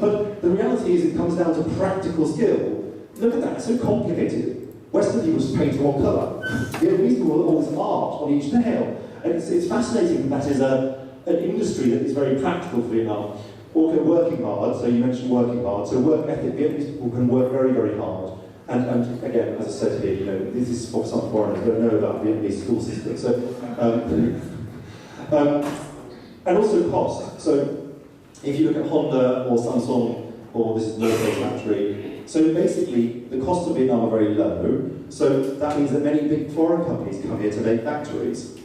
Speaker 2: But the reality is it comes down to practical skill. Look at that, it's so complicated. Western people just paint one colour. Vietnamese people have all this art on each nail. And it's fascinating that is an industry that is very practical for Vietnam. Also working hard, so you mentioned working hard. So work ethic, Vietnamese people can work very, very hard. And again, as I said here, this is for some foreigners who don't know about Vietnamese school system. So, and also cost. So if you look at Honda or Samsung, or this is North Face factory, so basically the costs of Vietnam are very low. So that means that many big foreign companies come here to make factories.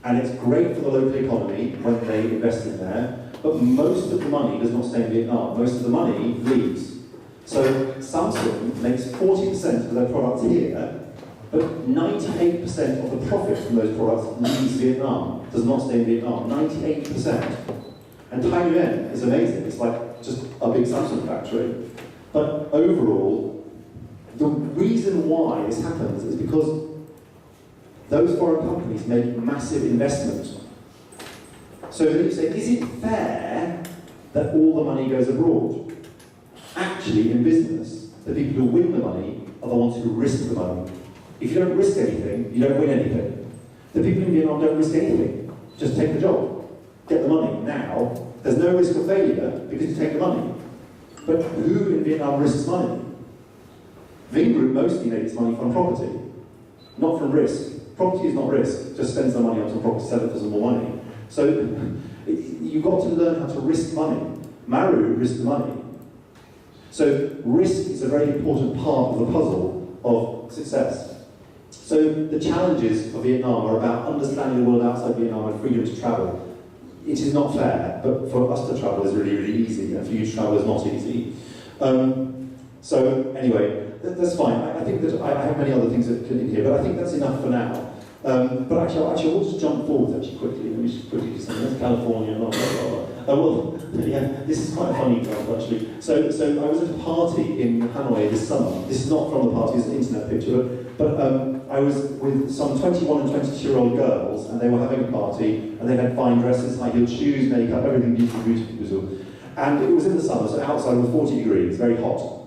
Speaker 2: And it's great for the local economy when they invest in there, but most of the money does not stay in Vietnam. Most of the money leaves. So Samsung makes 40% of their products here, but 98% of the profit from those products leaves Vietnam, does not stay in Vietnam, 98%. And Tai Nguyen is amazing, it's like just a big Samsung factory. But overall, the reason why this happens is because those foreign companies make massive investments. So then you say, is it fair that all the money goes abroad? Actually, in business, the people who win the money are the ones who risk the money. If you don't risk anything, you don't win anything. The people in Vietnam don't risk anything. Just take the job, get the money. Now, there's no risk of failure because you take the money. But who in Vietnam risks money? Ving Group mostly makes money from property, not from risk. Property is not risk, just spend some money on some property, sell it for some more money. So you've got to learn how to risk money. Maru risked money. So risk is a very important part of the puzzle of success. So the challenges for Vietnam are about understanding the world outside Vietnam and freedom to travel. It is not fair, but for us to travel is really, really easy, and for you to travel is not easy. So anyway, that's fine. I think that I have many other things in here, but I think that's enough for now. But actually, I will just jump forward quickly. Let me just quickly do something. That's California, blah, blah, blah. Well, yeah, this is quite a funny example, actually. So I was at a party in Hanoi this summer. This is not from the party, it's an internet picture, but I was with some 21 and 22-year-old girls, and they were having a party, and they had fine dresses, high-heeled shoes, makeup, everything beautiful. And it was in the summer, so outside was 40 degrees, very hot.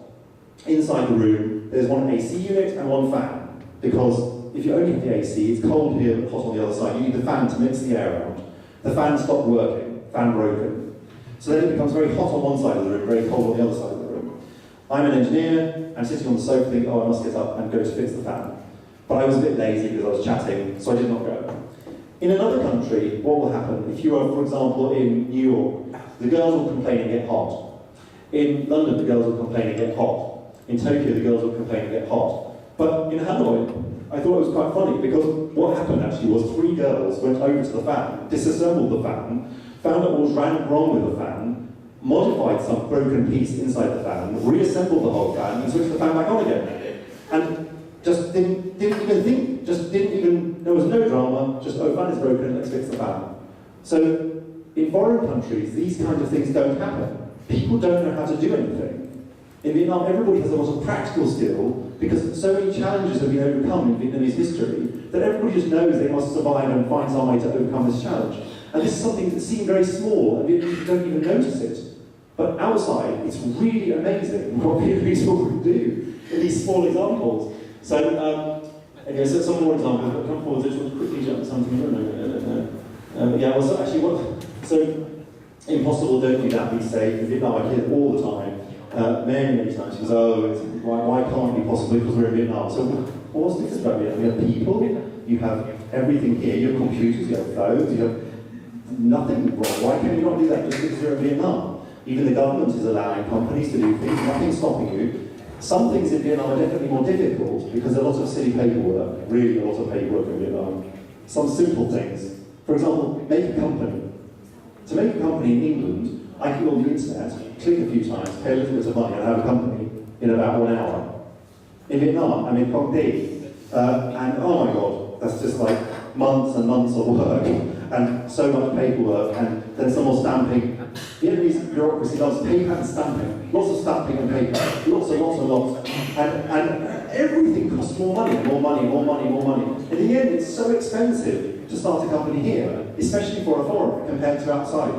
Speaker 2: Inside the room, there's one AC unit and one fan, because if you only have the AC, it's cold here but hot on the other side. You need the fan to mix the air around. The fan stopped working, fan broken. So then it becomes very hot on one side of the room, very cold on the other side of the room. I'm an engineer, I'm sitting on the sofa thinking, oh, I must get up and go to fix the fan. But I was a bit lazy because I was chatting, so I did not go. In another country, what will happen, if you are, for example, in New York, the girls will complain and get hot. In London, the girls will complain and get hot. In Tokyo, the girls will complain and get hot. But in Hanoi, I thought it was quite funny, because what happened actually was 3 girls went over to the fan, disassembled the fan, found out what was wrong with the fan, modified some broken piece inside the fan, reassembled the whole fan, and switched the fan back on again. And just didn't even think, there was no drama, just, oh, fan is broken, let's fix the fan. So, in in foreign countries, these kinds of things don't happen. People don't know how to do anything. In Vietnam, everybody has a lot of practical skill because so many challenges have been overcome in Vietnamese history that everybody just knows they must survive and find some way to overcome this challenge. And this is something that seems very small, and Vietnamese don't even notice it. But outside, it's really amazing what Vietnamese people can do in these small examples. So, anyway, so some more examples, but come forward, just quickly jump to something. Yeah, well, so actually, so impossible, don't do that, we say. In Vietnam, I hear it all the time. Many times, she goes, oh, why can't it be possible because we're in Vietnam? So, what's the difference about Vietnam? You have people, you have everything here, you have computers, you have phones, you have nothing wrong. Why can you not do that just because you're in Vietnam? Even the government is allowing companies to do things, nothing's stopping you. Some things in Vietnam are definitely more difficult because a lot of silly paperwork, really a lot of paperwork in Vietnam. Some simple things. For example, make a company. To make a company in England, I can go on the internet, click a few times, pay a little bit of money, and have a company in about 1 hour. In Vietnam, I'm in Quang Di, and oh my god, that's just like months and months of work, and so much paperwork, and then some more stamping. Vietnamese bureaucracy does paper and stamping, lots of stamping and paper, lots and lots and lots, and everything costs more money, more money, more money, more money. In the end, it's so expensive to start a company here, especially for a foreigner compared to outside.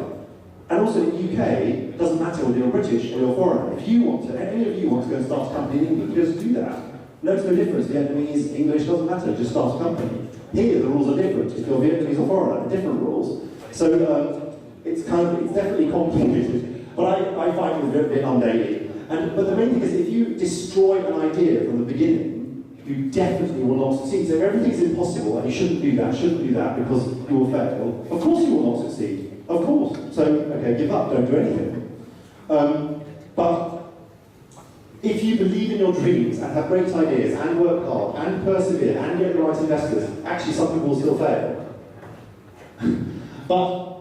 Speaker 2: And also in the UK, it doesn't matter whether you're British or you're foreign. If you want to, any of you want to go and start a company in England, you just do that. Notice no difference. Vietnamese, English, doesn't matter, just start a company. Here, the rules are different. If you're Vietnamese or foreigner, different rules. So it's definitely complicated. But I fight with Vietnam daily. But the main thing is, if you destroy an idea from the beginning, you definitely will not succeed. So if everything's impossible and you shouldn't do that because you will fail, of course you will not succeed. Of course. So, okay, give up, don't do anything. But if you believe in your dreams and have great ideas and work hard and persevere and get the right investors, actually some people will still fail. But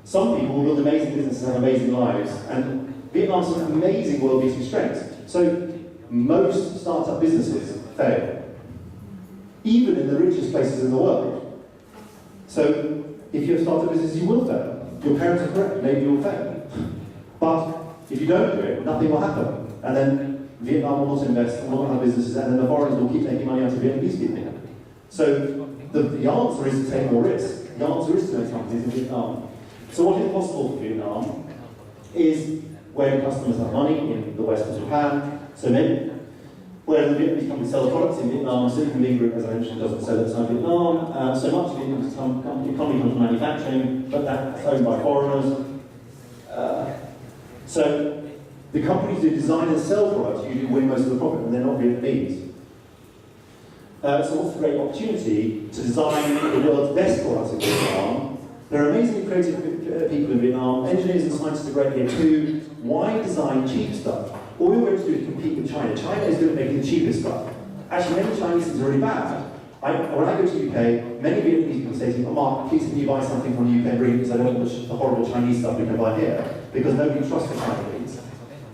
Speaker 2: some people will build amazing businesses and have amazing lives, and Vietnam has some amazing world-beating strengths. So most startup businesses fail, even in the richest places in the world. So if you have startup businesses, you will fail. Your parents are correct, maybe you'll fail. But if you don't do it, nothing will happen. And then Vietnam will not invest, will not have businesses, and then the foreigners will keep taking money out of Vietnamese people. So the answer is to take more risk. The answer is to make companies in Vietnam. So what is possible for Vietnam is where customers have money in the West of Japan, so maybe where the Vietnamese companies sell the products in Vietnam. Silicon Valley Group, as I mentioned, doesn't sell outside Vietnam. So much of the economy comes from manufacturing, but that's owned by foreigners. So the companies who design and sell products usually win most of the profit, and they're not Vietnamese. So what's the great opportunity to design the world's best products in Vietnam? There are amazingly creative people in Vietnam. Engineers and scientists are great here too. Why design cheap stuff? All you're going to do is compete with China. China is good at making the cheapest stuff. Actually, many Chinese things are really bad. When I go to the UK, many Vietnamese people say to me, oh, Mark, please can you buy something from the UK and bring it because I don't want the horrible Chinese stuff we can buy here, because nobody trusts the Chinese.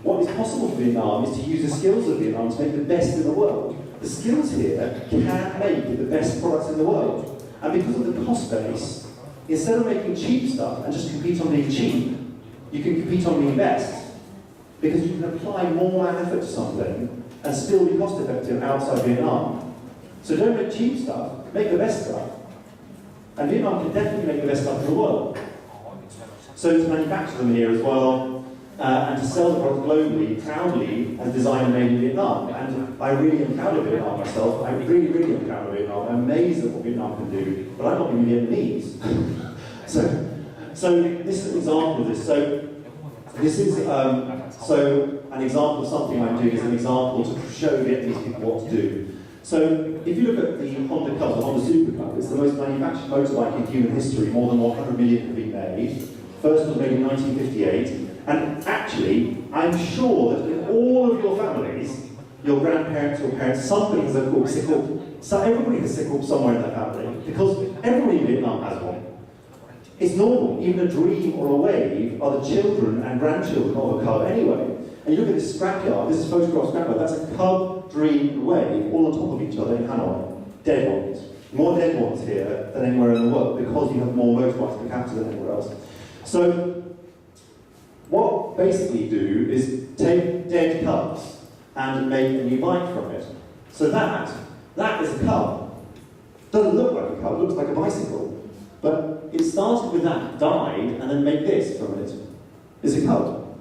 Speaker 2: What is possible for Vietnam is to use the skills of Vietnam to make the best in the world. The skills here can make the best products in the world. And because of the cost base, instead of making cheap stuff and just compete on being cheap, you can compete on being best. Because you can apply more man effort to something and still be cost effective outside Vietnam. So don't make cheap stuff, make the best stuff. And Vietnam can definitely make the best stuff in the world. So to manufacture them here as well, and to sell the product globally, proudly, as designed and made in Vietnam. And I really am proud of Vietnam myself. I really, really am proud of Vietnam. I'm amazed at what Vietnam can do, but I'm not even Vietnamese. so this is an example of this. So this is an example of something I'm doing is an example to show Vietnamese people what to do. So if you look at the Honda Cub, the Honda Super Cub, it's the most manufactured motorbike in human history. More than 100 million have been made. First was made in 1958. And actually, I'm sure that in all of your families, your grandparents, your parents, somebody has a sickle. So everybody has sickle somewhere in their family, because everybody in Vietnam has one. It's normal. Even a dream or a wave are the children and grandchildren of a cub anyway. And you look at this scrapyard, this is photograph scrapyard, that's a cub, dream, and wave all on top of each other in Hanoi. Dead ones. More dead ones here than anywhere in the world, because you have more motorbikes per capita than anywhere else. So, what basically do is take dead cubs and make a new bike from it. So that is a cub. Doesn't look like a cub, it looks like a bicycle. But it started with that, died, and then made this from it. It's a cub.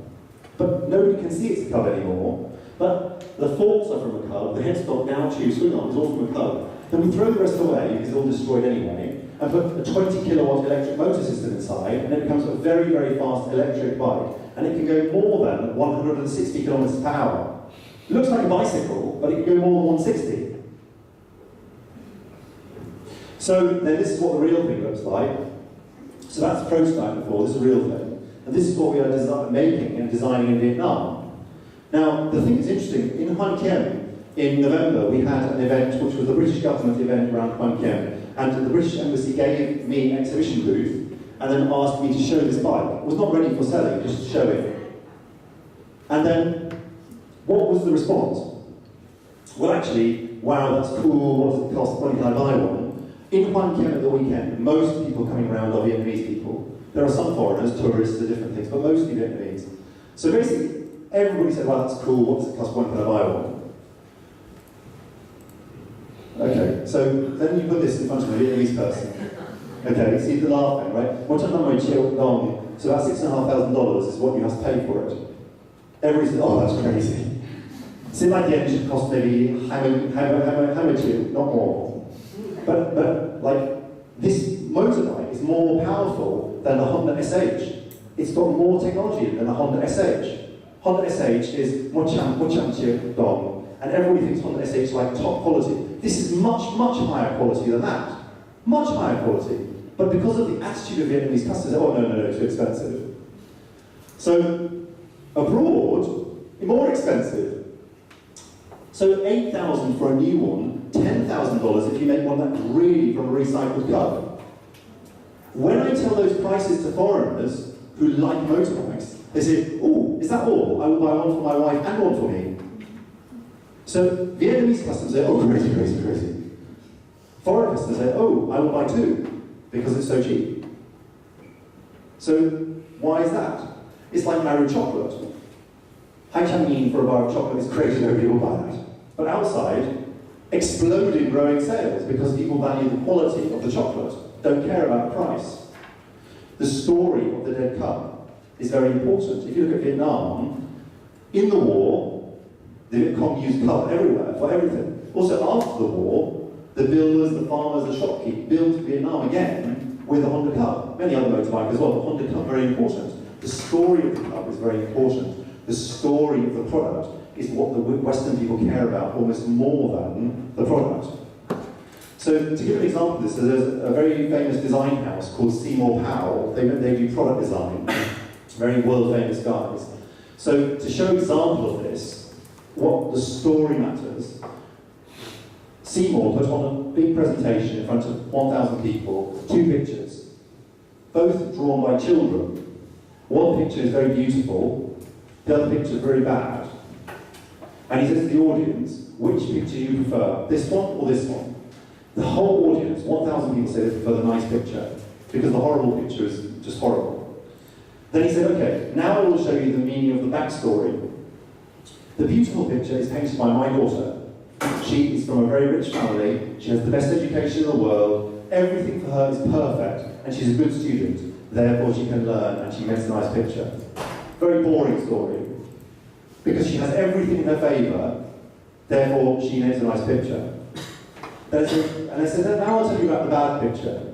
Speaker 2: But nobody can see it's a cub anymore. But the forks are from a cub, the headstock, now tube, swing arm is all from a cub. Then we throw the rest away, because it's all destroyed anyway, and put a 20 kilowatt electric motor system inside, and it becomes a very, very fast electric bike. And it can go more than 160 kilometers per hour. It looks like a bicycle, but it can go more than 160. So then this is what the real thing looks like. So that's the prototype before, this is the real thing. And this is what we are making and designing in Vietnam. Now, the thing that's interesting, in Hoan Kiem, in November, we had an event which was the British government event around Hoan Kiem. And the British Embassy gave me an exhibition booth and then asked me to show this bike. It was not ready for selling, just to show it. And then, what was the response? Well, actually, wow, that's cool, what does it cost, when can I buy one? In Hoan Kiem at the weekend, most people coming around are Vietnamese people. There are some foreigners, tourists, and different things, but mostly Vietnamese. So basically, everybody said, well, that's cool, what does it cost, when can I buy one? Okay, so then you put this in front of a Vietnamese person. Okay, see the laughing, right? So about $6,500 is what you have to pay for it. Everybody says, oh, that's crazy. So like the engine cost maybe how much, not more. But like this motorbike is more powerful than the Honda SH. It's got more technology than the Honda SH. Honda SH is dong, and everybody thinks Honda SH is like top quality. This is much, much higher quality than that. Much higher quality. But because of the attitude of Vietnamese customers, oh no, too expensive. So abroad, more expensive. So $8,000 for a new one, $10,000 if you make one that's really from a recycled cub. When I tell those prices to foreigners who like motorbikes, they say, oh, is that all? I will buy one for my wife and one for me. So Vietnamese customers say, oh, crazy. Foreign customers say, oh, I will buy two, because it's so cheap. So why is that? It's like married chocolate. Hai Chan Yin for a bar of chocolate is crazy, nobody will buy that. But outside, exploding growing sales because people value the quality of the chocolate, don't care about the price. The story of the dead cub is very important. If you look at Vietnam, in the war, the Viet Cong used cub everywhere, for everything. Also after the war, the builders, the farmers, the shopkeepers built Vietnam again with the Honda Cub. Many other motorbikes as well, but Honda Cub very important. The story of the Cub is very important. The story of the product is what the Western people care about almost more than the product. So to give an example of this, so there's a very famous design house called Seymour Powell. They do product design, very world famous guys. So to show an example of this, what the story matters, Seymour put on a big presentation in front of 1,000 people, 2 pictures, both drawn by children. One picture is very beautiful, the other picture is very bad. And he says to the audience, which picture do you prefer, this one or this one? The whole audience, 1,000 people say they prefer the nice picture, because the horrible picture is just horrible. Then he said, okay, now I will show you the meaning of the backstory. The beautiful picture is painted by my daughter. She is from a very rich family, she has the best education in the world, everything for her is perfect, and she's a good student, therefore she can learn and she makes a nice picture. Very boring story. Because she has everything in her favour, therefore she makes a nice picture. And I said, now I'll tell you about the bad picture.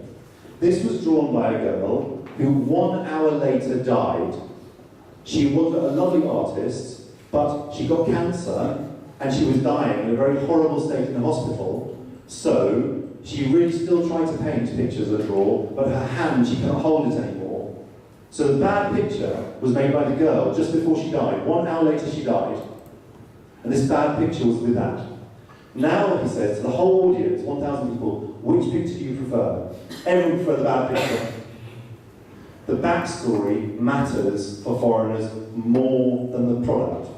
Speaker 2: This was drawn by a girl who 1 hour later died. She was a lovely artist, but she got cancer and she was dying in a very horrible state in the hospital. So she really still tried to paint pictures and draw, but her hand, she can't hold it anymore. So the bad picture was made by the girl just before she died. 1 hour later she died. And this bad picture was with that. Now he says to the whole audience, 1,000 people, which picture do you prefer? Everyone prefer the bad picture. The backstory matters for foreigners more than the product.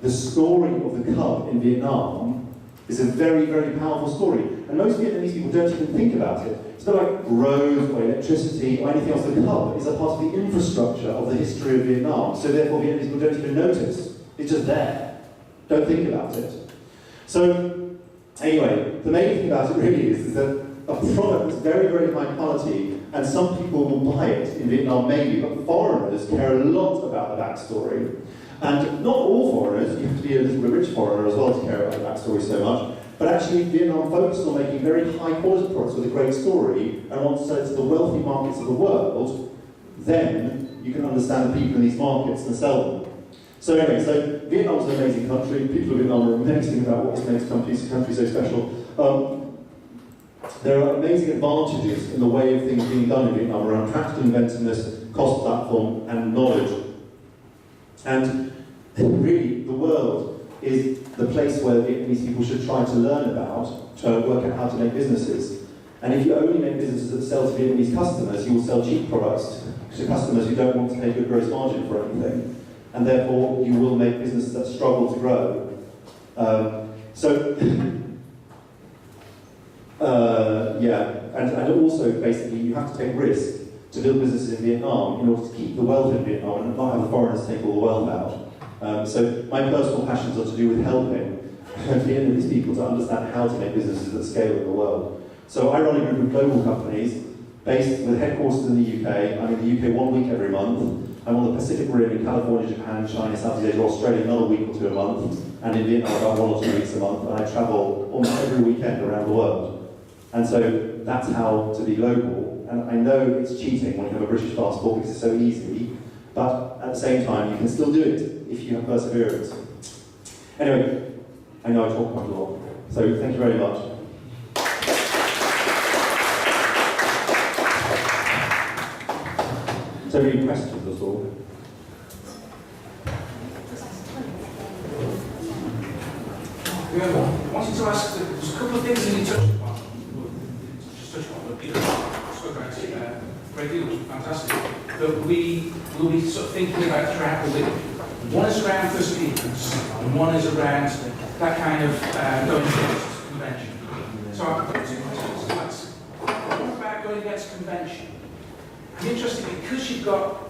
Speaker 2: The story of the cub in Vietnam It's a very, very powerful story. And most Vietnamese people don't even think about it. It's not like roads or electricity or anything else. The hub is a part of the infrastructure of the history of Vietnam. So therefore Vietnamese people don't even notice. It's just there. Don't think about it. So anyway, the main thing about it really is that a product is very, very high quality, and some people will buy it in Vietnam maybe, but foreigners care a lot about the backstory. And not all foreigners, you have to be a little bit rich foreigner as well to care about the backstory so much, but actually Vietnam focuses on making very high quality products with a great story and wants to sell it to the wealthy markets of the world. Then you can understand the people in these markets and sell them. So anyway, so Vietnam is an amazing country. People of Vietnam are amazing about what makes the country so special. There are amazing advantages in the way of things being done in Vietnam around practical inventiveness, cost platform, and knowledge. And really, the world is the place where Vietnamese people should try to learn about, to work out how to make businesses. And if you only make businesses that sell to Vietnamese customers, you will sell cheap products to customers who don't want to pay a good gross margin for anything. And therefore, you will make businesses that struggle to grow. And also, basically, you have to take risk to build businesses in Vietnam in order to keep the wealth in Vietnam and not have the foreigners take all the wealth out. So my personal passions are to do with helping Vietnamese people to understand how to make businesses that scale in the world. So I run a group of global companies based with headquarters in the UK. I'm in the UK 1 week every month. I'm on the Pacific Rim in California, Japan, China, Southeast Asia, Australia another week or two a month, and in Vietnam about 1 or 2 weeks a month, and I travel almost every weekend around the world. And so that's how to be global. And I know it's cheating when you have a British passport because it's so easy, but at the same time you can still do it if you have perseverance. Anyway, I know I talk quite a lot, so thank you very much. So any questions at all?
Speaker 4: Yeah, I wanted to ask, there's a couple of things that you touched upon. Just touched upon, but you spoke about it a great deal, which was fantastic. But we will be sort of thinking about throughout the week. One is around first appearance, and one is around that kind of going against convention. So I've got 2 questions to ask. What about going against convention? I'm interested because you've got